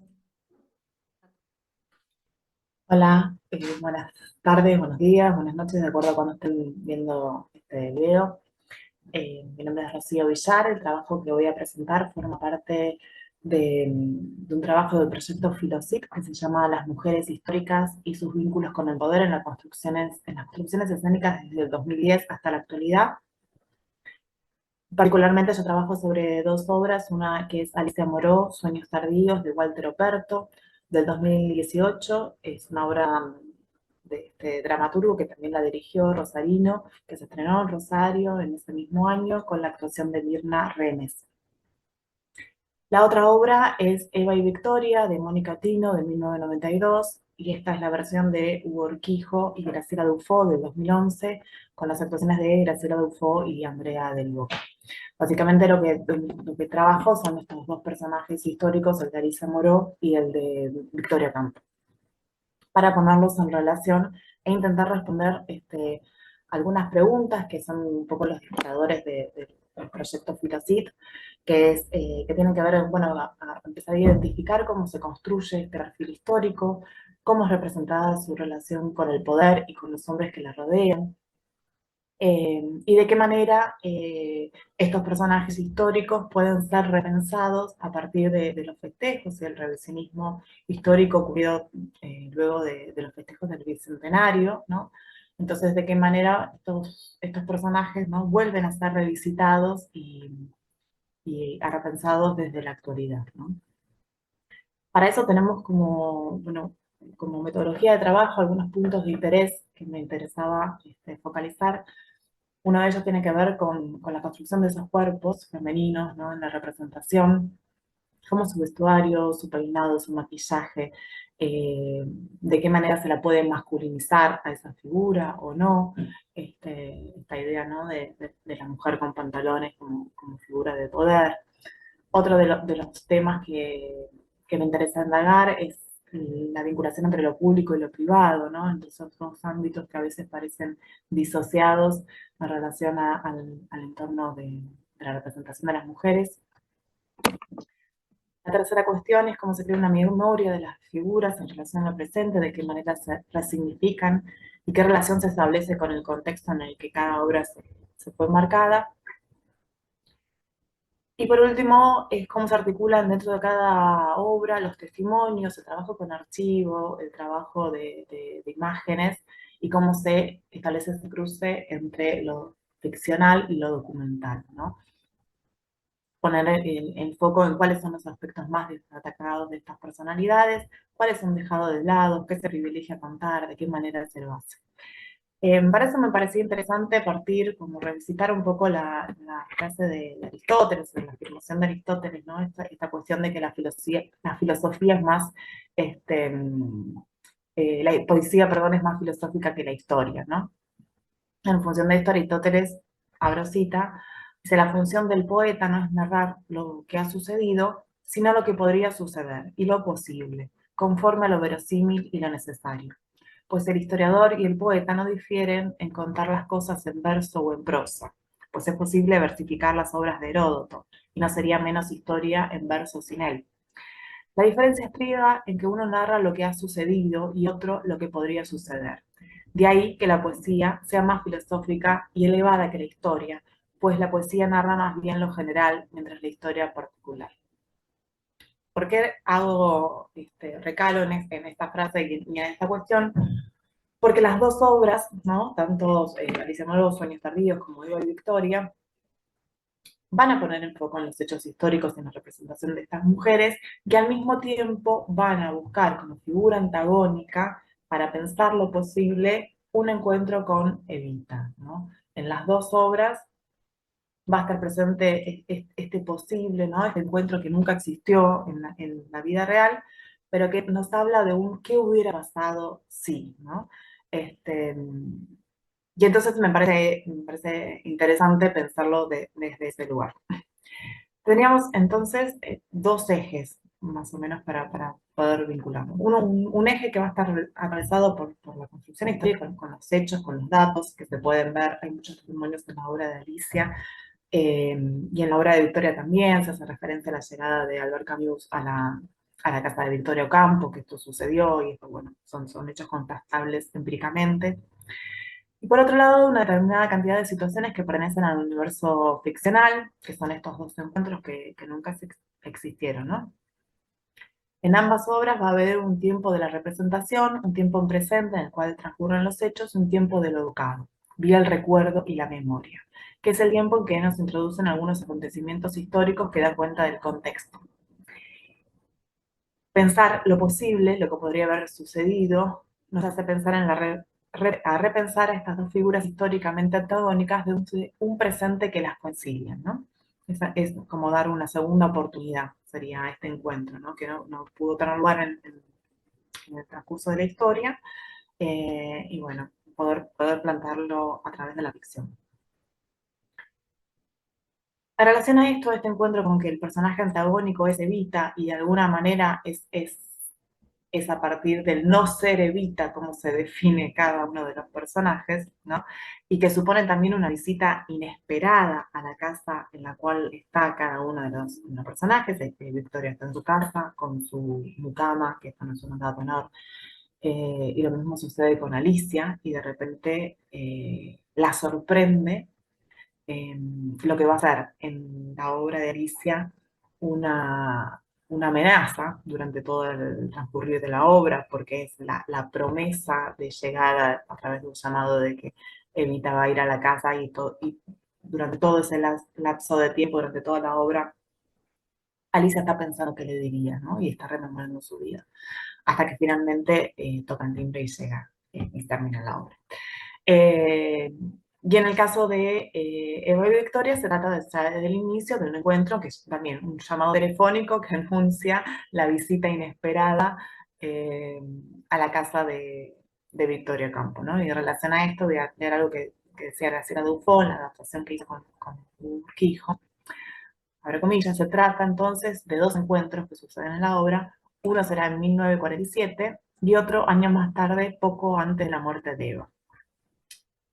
Hola, buenas tardes, buenos días, buenas noches, de acuerdo a cuando estén viendo este video. Mi nombre es Rocío Villar, el trabajo que voy a presentar forma parte de un trabajo del proyecto Filosit que se llama Las mujeres históricas y sus vínculos con el poder en las construcciones escénicas desde el 2010 hasta la actualidad. Particularmente yo trabajo sobre dos obras, una que es Alicia Moró, Sueños tardíos, de Walter Operto, del 2018. Es una obra de este dramaturgo que también la dirigió, Rosarino, que se estrenó en Rosario en ese mismo año con la actuación de Mirna Remes. La otra obra es Eva y Victoria, de Mónica Tino, de 1992, y esta es la versión de Hugo Urquijo y Graciela Dufo, del 2011, con las actuaciones de Graciela Dufo y Andrea Del Boca. Básicamente lo que trabajo son estos dos personajes históricos, el de Alicia Moró y el de Victoria Campo, para ponerlos en relación e intentar responder algunas preguntas que son un poco los disparadores del proyecto Filosit, que tienen que ver, bueno, a empezar a identificar cómo se construye este perfil histórico, cómo es representada su relación con el poder y con los hombres que la rodean, y de qué manera estos personajes históricos pueden ser repensados a partir de los festejos y el revisionismo histórico ocurrido luego de los festejos del Bicentenario, ¿no? Entonces, de qué manera estos personajes, ¿no?, vuelven a ser revisitados y repensados desde la actualidad, ¿no? Para eso tenemos bueno, como metodología de trabajo algunos puntos de interés que me interesaba focalizar. Uno de ellos tiene que ver con la construcción de esos cuerpos femeninos, ¿no?, en la representación, como su vestuario, su peinado, su maquillaje, de qué manera se la puede masculinizar a esa figura o no, esta idea, ¿no?, de la mujer con pantalones como figura de poder. Otro de los temas que me interesa indagar es la vinculación entre lo público y lo privado, ¿no?, entre esos dos ámbitos que a veces parecen disociados en relación al entorno de la representación de las mujeres. La tercera cuestión es cómo se crea una memoria de las figuras en relación al presente, de qué manera se resignifican y qué relación se establece con el contexto en el que cada obra se fue marcada. Y por último, es cómo se articulan dentro de cada obra los testimonios, el trabajo con archivo, el trabajo de imágenes, y cómo se establece ese cruce entre lo ficcional y lo documental, ¿no? poner el foco en cuáles son los aspectos más destacados de estas personalidades, cuáles son dejados de lado, qué se privilegia contar, de qué manera se lo hace. Para eso me parecía interesante partir, como revisitar un poco la frase de Aristóteles, de la afirmación de Aristóteles, ¿no? Esta cuestión de que la filosofía es más, la poesía, perdón, es más filosófica que la historia, ¿no? En función de esto, Aristóteles, abro cita, dice: la función del poeta no es narrar lo que ha sucedido, sino lo que podría suceder, y lo posible, conforme a lo verosímil y lo necesario. Pues el historiador y el poeta no difieren en contar las cosas en verso o en prosa, pues es posible versificar las obras de Heródoto, y no sería menos historia en verso sin él. La diferencia estriba en que uno narra lo que ha sucedido y otro lo que podría suceder. De ahí que la poesía sea más filosófica y elevada que la historia, pues la poesía narra más bien lo general, mientras la historia particular. ¿Por qué hago recalo en esta frase y en esta cuestión? Porque las dos obras, ¿no? Tanto Alicia Moro, Sueños Tardíos, como Eva y Victoria, van a poner el foco en los hechos históricos y en la representación de estas mujeres, que al mismo tiempo van a buscar como figura antagónica, para pensar lo posible, un encuentro con Evita, ¿no? En las dos obras va a estar presente este posible, ¿no? Este encuentro que nunca existió en la vida real, pero que nos habla de un qué hubiera pasado si, ¿no? Y entonces me parece interesante pensarlo desde ese lugar. Teníamos entonces dos ejes, más o menos, para poder vincularlo. Un eje que va a estar atravesado por la construcción histórica, con los hechos, con los datos que se pueden ver. Hay muchos testimonios en la obra de Alicia, y en la obra de Victoria también se hace referencia a la llegada de Albert Camus a la casa de Victoria Ocampo, que esto sucedió, y esto, bueno, son hechos contrastables empíricamente. Y por otro lado, una determinada cantidad de situaciones que pertenecen al universo ficcional, que son estos dos encuentros que nunca existieron, ¿no? En ambas obras va a haber un tiempo de la representación, un tiempo en presente en el cual transcurren los hechos, un tiempo de lo evocado, vía el recuerdo y la memoria, que es el tiempo en que nos introducen algunos acontecimientos históricos que dan cuenta del contexto. Pensar lo posible, lo que podría haber sucedido, nos hace pensar en a repensar a estas dos figuras históricamente antagónicas de un presente que las concilian, ¿no? Es como dar una segunda oportunidad, sería este encuentro, ¿no? Que no pudo tener lugar en el transcurso de la historia, y bueno, poder plantearlo a través de la ficción. En relación a esto, este encuentro con que el personaje antagónico es Evita, y de alguna manera es a partir del no ser Evita como se define cada uno de los personajes, ¿no? Y que supone también una visita inesperada a la casa en la cual está cada uno de los personajes. Victoria está en su casa con su mucama, que esto no es un dato menor, y lo mismo sucede con Alicia, y de repente la sorprende lo que va a ser en la obra de Alicia una amenaza durante todo el transcurrir de la obra, porque es la promesa de llegar a través de un llamado de que Evita va a ir a la casa, y durante todo ese lapso de tiempo, durante toda la obra, Alicia está pensando qué le diría, ¿no? Y está rememorando su vida, hasta que finalmente toca el timbre y llega y termina la obra. Y en el caso de Eva y Victoria, se trata desde el inicio de un encuentro, que es también un llamado telefónico que anuncia la visita inesperada a la casa de Victoria Ocampo, ¿no? Y en relación a esto voy a leer algo que decía Graciela Dufo, la adaptación que hizo con Urquijo. Abre comillas: se trata entonces de dos encuentros que suceden en la obra. Uno será en 1947 y otro años más tarde, poco antes de la muerte de Eva,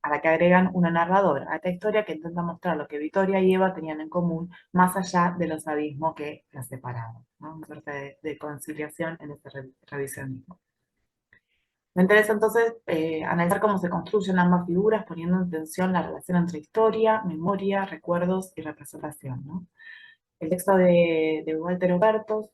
a la que agregan una narradora a esta historia que intenta mostrar lo que Victoria y Eva tenían en común, más allá de los abismos que las separaban, ¿no? Una suerte de conciliación en este revisionismo. Me interesa entonces analizar cómo se construyen ambas figuras, poniendo en tensión la relación entre historia, memoria, recuerdos y representación, ¿no? El texto de Walter Oberto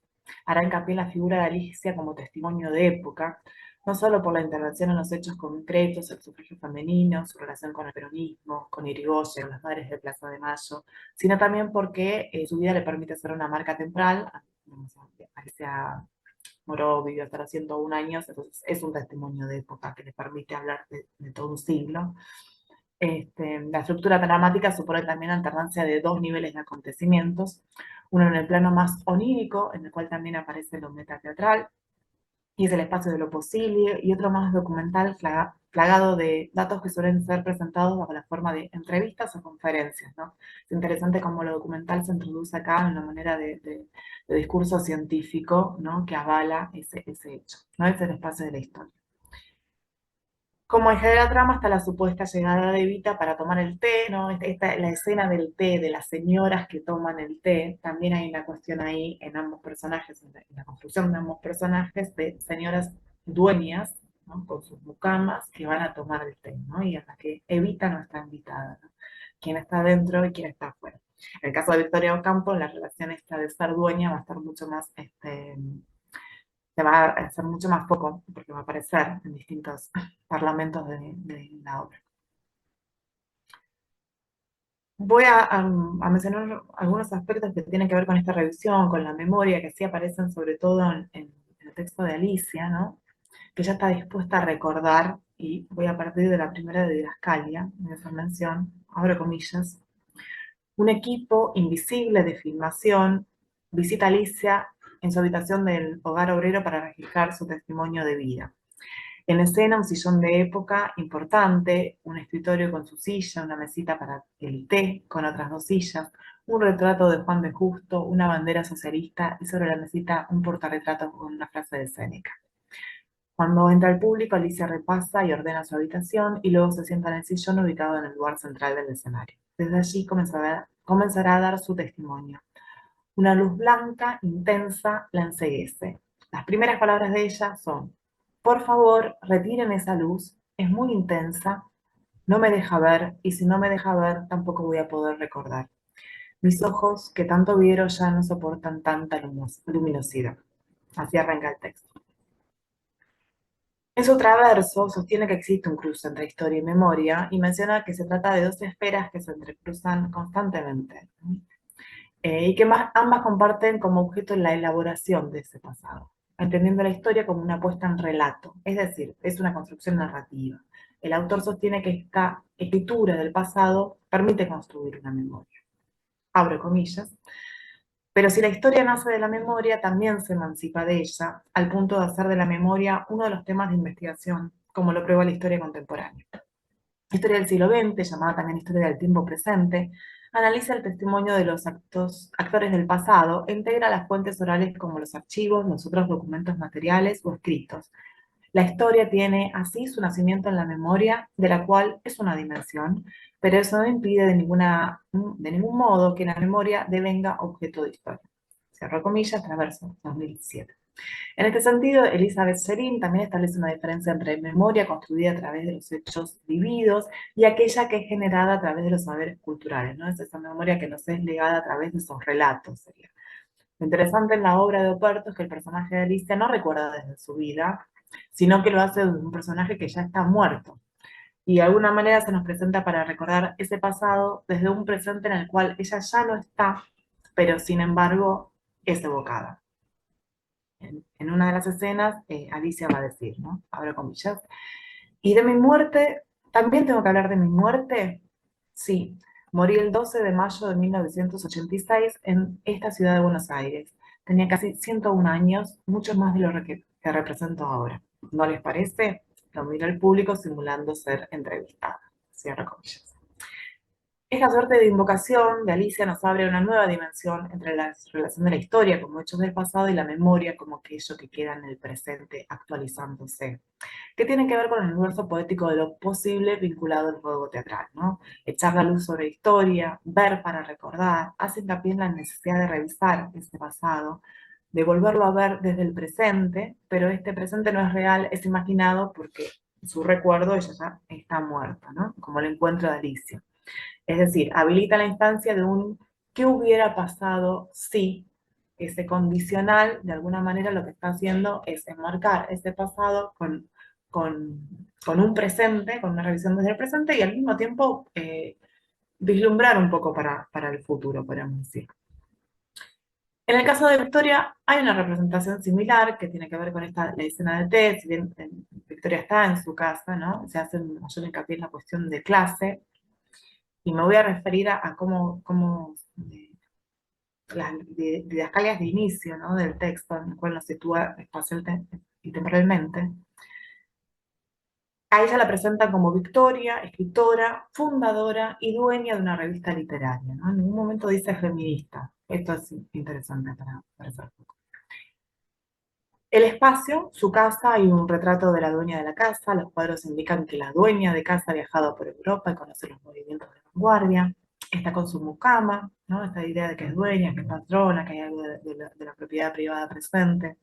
hará hincapié en la figura de Alicia como testimonio de época, no solo por la intervención en los hechos concretos, el sufragio femenino, su relación con el peronismo, con Irigoyen, las madres de Plaza de Mayo, sino también porque su vida le permite ser una marca temporal. Alicia Moró vivió hasta los 101 años, entonces es un testimonio de época que le permite hablar de todo un siglo. La estructura dramática supone también la alternancia de dos niveles de acontecimientos, uno en el plano más onírico, en el cual también aparece lo metateatral, y es el espacio de lo posible, y otro más documental, plagado de datos que suelen ser presentados bajo la forma de entrevistas o conferencias, ¿no? Es interesante cómo lo documental se introduce acá en una manera de discurso científico, ¿no? Que avala ese hecho, ¿no? Es el espacio de la historia. Como eje de la trama está la supuesta llegada de Evita para tomar el té, ¿no? La escena del té, de las señoras que toman el té, también hay una cuestión ahí en ambos personajes, en la construcción de ambos personajes, de señoras dueñas, ¿no? Con sus mucamas que van a tomar el té, ¿no? Y a la que Evita no está invitada, ¿no? Quién está dentro y quién está afuera. En el caso de Victoria Ocampo, la relación esta de ser dueña va a estar mucho más se va a hacer mucho más foco, porque va a aparecer en distintos parlamentos de la obra. Voy a mencionar algunos aspectos que tienen que ver con esta revisión, con la memoria, que sí aparecen sobre todo en el texto de Alicia, ¿no? Que ella está dispuesta a recordar, y voy a partir de la primera de Didascalia, en esa mención, abro comillas, un equipo invisible de filmación visita a Alicia en su habitación del hogar obrero para registrar su testimonio de vida. En escena, un sillón de época importante, un escritorio con su silla, una mesita para el té con otras dos sillas, un retrato de Juan de Justo, una bandera socialista y sobre la mesita un portarretrato con una frase de Séneca. Cuando entra el público, Alicia repasa y ordena su habitación y luego se sienta en el sillón ubicado en el lugar central del escenario. Desde allí comenzará a dar su testimonio. Una luz blanca, intensa, la enceguece. Las primeras palabras de ella son: por favor, retiren esa luz, es muy intensa, no me deja ver, y si no me deja ver, tampoco voy a poder recordar. Mis ojos, que tanto vieron, ya no soportan tanta luminosidad. Así arranca el texto. En su traverso sostiene que existe un cruce entre historia y memoria y menciona que se trata de dos esferas que se entrecruzan constantemente, ¿no? Y que ambas comparten como objeto la elaboración de ese pasado, entendiendo la historia como una puesta en relato, es decir, es una construcción narrativa. El autor sostiene que esta escritura del pasado permite construir una memoria. Abro comillas. Pero si la historia nace de la memoria, también se emancipa de ella, al punto de hacer de la memoria uno de los temas de investigación, como lo prueba la historia contemporánea. La historia del siglo XX, llamada también historia del tiempo presente, analiza el testimonio de los actores del pasado e integra las fuentes orales como los archivos, los otros documentos materiales o escritos. La historia tiene así su nacimiento en la memoria, de la cual es una dimensión, pero eso no impide de ningún modo que la memoria devenga objeto de historia. Cierro comillas, Traverso, 2007. En este sentido, Elizabeth Sherin también establece una diferencia entre memoria construida a través de los hechos vividos y aquella que es generada a través de los saberes culturales, ¿no? Es esa memoria que nos es legada a través de esos relatos, sería. Lo interesante en la obra de Operto es que el personaje de Alicia no recuerda desde su vida, sino que lo hace de un personaje que ya está muerto. Y de alguna manera se nos presenta para recordar ese pasado desde un presente en el cual ella ya no está, pero sin embargo es evocada. En una de las escenas, Alicia va a decir, ¿no? Abro comillas. Y de mi muerte, ¿también tengo que hablar de mi muerte? Sí, morí el 12 de mayo de 1986 en esta ciudad de Buenos Aires. Tenía casi 101 años, mucho más de lo que represento ahora. ¿No les parece? Lo mira el público simulando ser entrevistada. Cierro comillas. Esta suerte de invocación de Alicia nos abre una nueva dimensión entre la relación de la historia como hechos del pasado y la memoria como aquello que queda en el presente actualizándose, que tiene que ver con el universo poético de lo posible vinculado al juego teatral, ¿no? Echar la luz sobre historia, ver para recordar, hace hincapié en la necesidad de revisar ese pasado, de volverlo a ver desde el presente, pero este presente no es real, es imaginado porque su recuerdo ella ya está muerta, ¿no? Como el encuentro de Alicia. Es decir, habilita la instancia de un ¿qué hubiera pasado si? Ese condicional, de alguna manera, lo que está haciendo es enmarcar ese pasado con con un presente, con una revisión desde el presente, y al mismo tiempo vislumbrar un poco para el futuro, podríamos decir. En el caso de Victoria hay una representación similar que tiene que ver con la escena de té. Si bien Victoria está en su casa, ¿no? Se hace un mayor hincapié en la cuestión de clase, y me voy a referir a cómo las didascalias de inicio, ¿no? Del texto, en el cual nos sitúa espacial y temporalmente. A ella la presentan como Victoria, escritora, fundadora y dueña de una revista literaria, ¿no? En ningún momento dice feminista. Esto es interesante para saber. El espacio, su casa, hay un retrato de la dueña de la casa. Los cuadros indican que la dueña de casa ha viajado por Europa y conoce los movimientos de vanguardia. Está con su mucama, ¿no? Esta idea de que es dueña, que es patrona, que hay algo de la propiedad privada presente.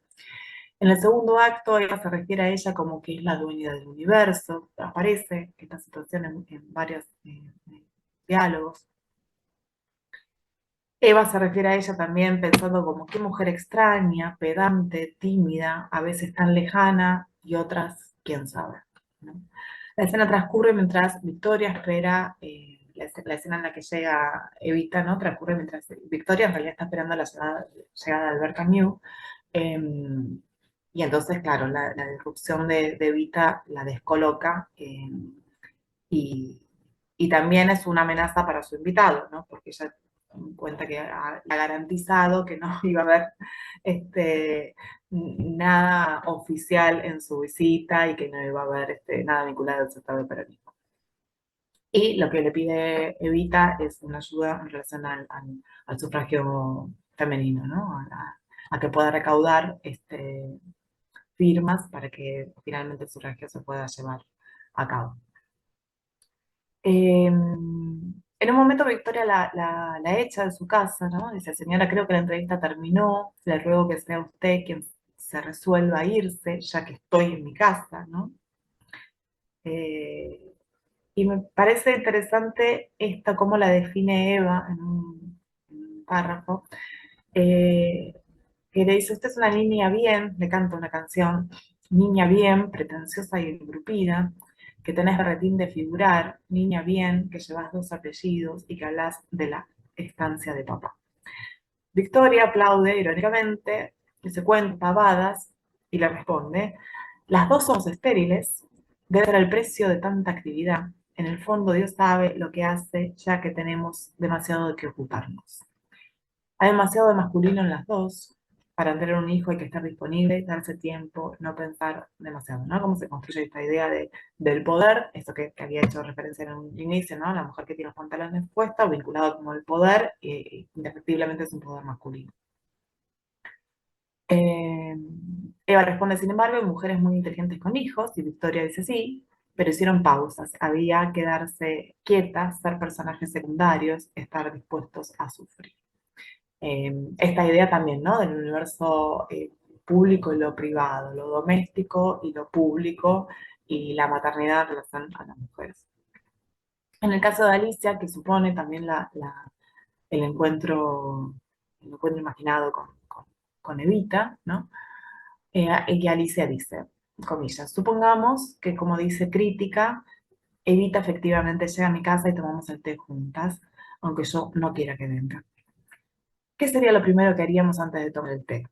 En el segundo acto, Eva se refiere a ella como que es la dueña del universo. Aparece esta situación en varios diálogos. Eva se refiere a ella también pensando como qué mujer extraña, pedante, tímida, a veces tan lejana y otras, quién sabe, ¿no? La escena transcurre mientras Victoria espera, la escena en la que llega Evita, ¿no? Transcurre mientras Victoria en realidad está esperando la llegada de Albert Camus. Y entonces, claro, la disrupción de Evita la descoloca, y también es una amenaza para su invitado, ¿no? Porque ella cuenta que ha garantizado que no iba a haber nada oficial en su visita y que no iba a haber nada vinculado al sector del peronismo. Y lo que le pide Evita es una ayuda en relación al sufragio femenino, ¿no? A que pueda recaudar firmas para que finalmente el sufragio se pueda llevar a cabo. En un momento Victoria la echa de su casa, ¿no? Dice, señora, creo que la entrevista terminó, le ruego que sea usted quien se resuelva a irse, ya que estoy en mi casa, ¿no? Y me parece interesante cómo la define Eva en un párrafo, que le dice, usted es una niña bien, le canta una canción, niña bien, pretenciosa y engrupida, que tenés berretín de figurar, niña bien, que llevas 2 apellidos y que hablas de la estancia de papá. Victoria aplaude irónicamente, que se cuenta pavadas, y le responde, las dos somos estériles, debe ser el precio de tanta actividad. En el fondo Dios sabe lo que hace, ya que tenemos demasiado de qué ocuparnos. Hay demasiado de masculino en las dos. Para tener un hijo hay que estar disponible, darse tiempo, no pensar demasiado, ¿no? Cómo se construye esta idea del poder, esto que había hecho referencia en un inicio, ¿no? La mujer que tiene los pantalones puestos, vinculado como el poder, indefectiblemente es un poder masculino. Eva responde, sin embargo, hay mujeres muy inteligentes con hijos, y Victoria dice sí, pero hicieron pausas. Había que quedarse quietas, ser personajes secundarios, estar dispuestos a sufrir. Esta idea también, ¿no? Del universo público y lo privado, lo doméstico y lo público, y la maternidad en relación a las mujeres. En el caso de Alicia, que supone también el encuentro imaginado con Evita, ¿no? Y Alicia dice, comillas, supongamos que, como dice Crítica, Evita efectivamente llega a mi casa y tomamos el té juntas, aunque yo no quiera que venga. ¿Qué sería lo primero que haríamos antes de tomar el té?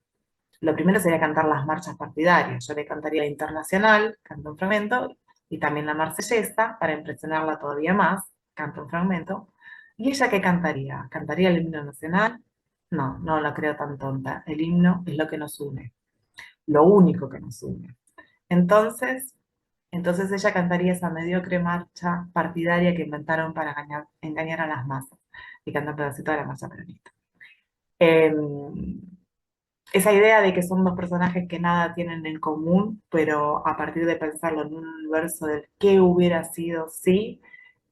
Lo primero sería cantar las marchas partidarias. Yo le cantaría la Internacional, canto un fragmento, y también la Marsellesa, para impresionarla todavía más, canto un fragmento. ¿Y ella qué cantaría? ¿Cantaría el himno nacional? No, no la creo tan tonta. El himno es lo que nos une, lo único que nos une. Entonces ella cantaría esa mediocre marcha partidaria que inventaron para engañar a las masas, y canta un pedacito de la marcha peronista. Esa idea de que son dos personajes que nada tienen en común, pero a partir de pensarlo en un universo del qué hubiera sido si,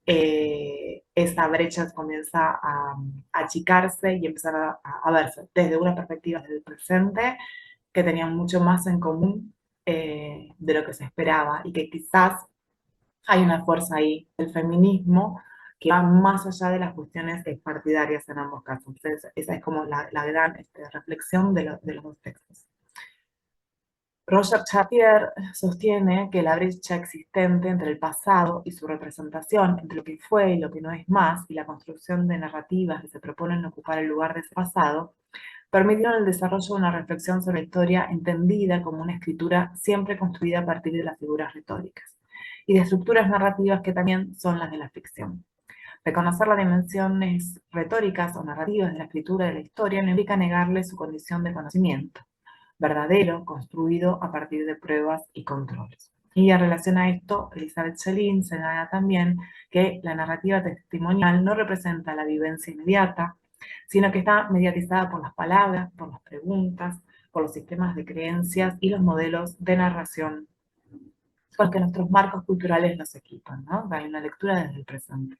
esa brecha comienza a achicarse y empezar a verse desde una perspectiva del presente, que tenían mucho más en común de lo que se esperaba, y que quizás hay una fuerza ahí del feminismo que va más allá de las cuestiones partidarias en ambos casos. Entonces, esa es como la gran reflexión de los dos textos. Roger Chapier sostiene que la brecha existente entre el pasado y su representación, entre lo que fue y lo que no es más, y la construcción de narrativas que se proponen ocupar el lugar de ese pasado, permitieron el desarrollo de una reflexión sobre la historia entendida como una escritura siempre construida a partir de las figuras retóricas y de estructuras narrativas que también son las de la ficción. Reconocer las dimensiones retóricas o narrativas de la escritura de la historia no implica negarle su condición de conocimiento verdadero, construido a partir de pruebas y controles. Y en relación a esto, Elizabeth Schelin señala también que la narrativa testimonial no representa la vivencia inmediata, sino que está mediatizada por las palabras, por las preguntas, por los sistemas de creencias y los modelos de narración con que nuestros marcos culturales nos equipan, ¿no? Hay una lectura desde el presente.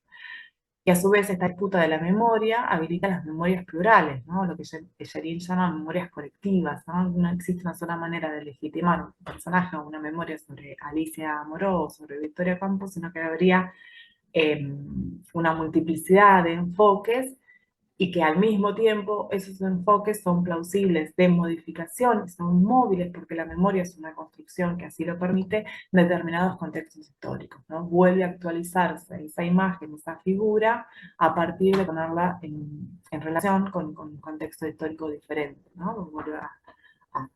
Y a su vez esta disputa de la memoria habilita las memorias plurales, ¿no? Lo que Schelin llama memorias colectivas, ¿no? No existe una sola manera de legitimar un personaje o una memoria sobre Alicia Moreau o sobre Victoria Campos, sino que habría una multiplicidad de enfoques y que al mismo tiempo esos enfoques son plausibles de modificación, son móviles porque la memoria es una construcción que así lo permite en determinados contextos históricos, ¿no? Vuelve a actualizarse esa imagen, esa figura, a partir de ponerla en relación con un contexto histórico diferente, ¿no? Vuelve a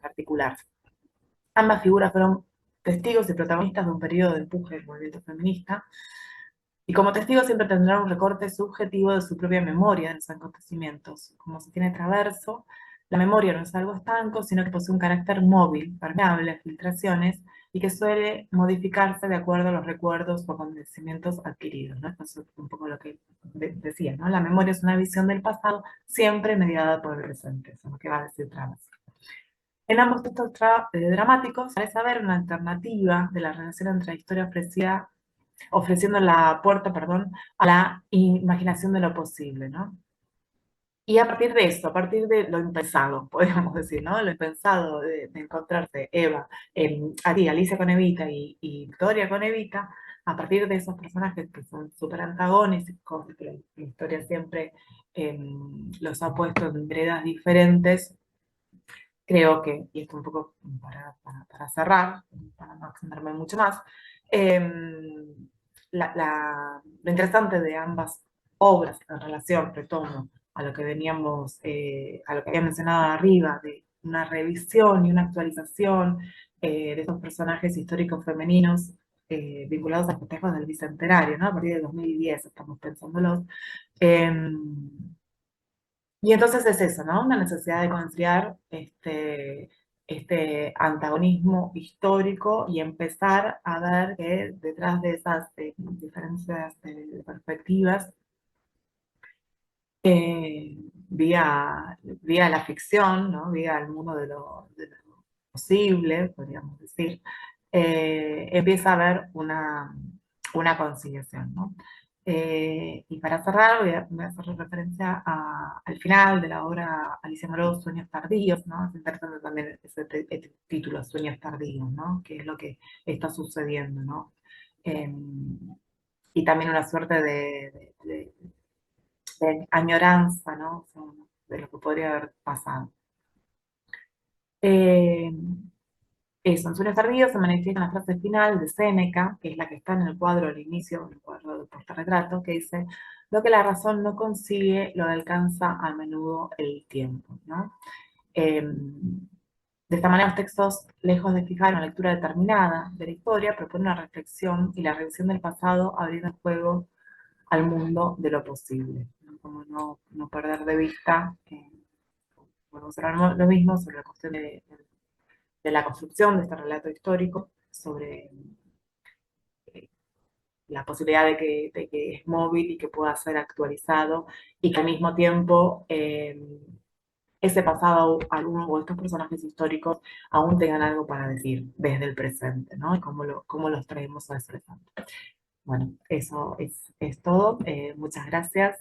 articularse. Ambas figuras fueron testigos y protagonistas de un periodo de empuje del movimiento feminista, y como testigo siempre tendrá un recorte subjetivo de su propia memoria de los acontecimientos. Como se tiene traverso, la memoria no es algo estanco, sino que posee un carácter móvil, permeable a filtraciones, y que suele modificarse de acuerdo a los recuerdos o acontecimientos adquiridos, ¿no? Esto es un poco lo que decía, ¿no? La memoria es una visión del pasado siempre mediada por el presente, eso es lo que va a decir Traverso. En ambos textos dramáticos parece haber una alternativa de la relación entre la historia ofreciendo la puerta, perdón, a la imaginación de lo posible, ¿no? Y a partir de eso, a partir de lo impensado, podríamos decir, ¿no? Lo impensado de encontrarse Eva, aquí Alicia con Evita y Victoria con Evita, a partir de esos personajes que son súper antagónicos, que la historia siempre los ha puesto en veredas diferentes, creo que, y esto un poco para cerrar, para no extenderme mucho más, lo interesante de ambas obras en relación, retomo, a lo que veníamos, a lo que había mencionado arriba, de una revisión y una actualización de estos personajes históricos femeninos vinculados a festejos del Bicentenario, ¿no? A partir del 2010 estamos pensándolos. Y entonces es eso, ¿no? Una necesidad de conciliar este antagonismo histórico y empezar a ver que detrás de esas diferencias de perspectivas, vía la ficción, ¿no? Vía el mundo de lo posible, podríamos decir, empieza a haber una conciliación, ¿no? Y para cerrar, voy a hacer referencia al final de la obra Alicia Moreau, Sueños Tardíos, ¿no? Es interesante también ese título, Sueños Tardíos, ¿no? Que es lo que está sucediendo, ¿no? Y también una suerte de añoranza, ¿no? O sea, de lo que podría haber pasado. Eso, en Sueños Tardíos se manifiesta en la frase final de Séneca, que es la que está en el cuadro al inicio, en el cuadro del portarretrato, que dice: lo que la razón no consigue, lo alcanza a menudo el tiempo, ¿no? De esta manera los textos, lejos de fijar una lectura determinada de la historia, proponen una reflexión y la revisión del pasado abriendo el juego al mundo de lo posible, ¿no? Como no perder de vista, podemos hablar lo mismo sobre la cuestión de la construcción de este relato histórico, sobre la posibilidad de que es móvil y que pueda ser actualizado, y que al mismo tiempo ese pasado, algunos de estos personajes históricos aún tengan algo para decir desde el presente, ¿no? Y cómo los traemos a ese presente. Bueno, eso es todo. Muchas gracias.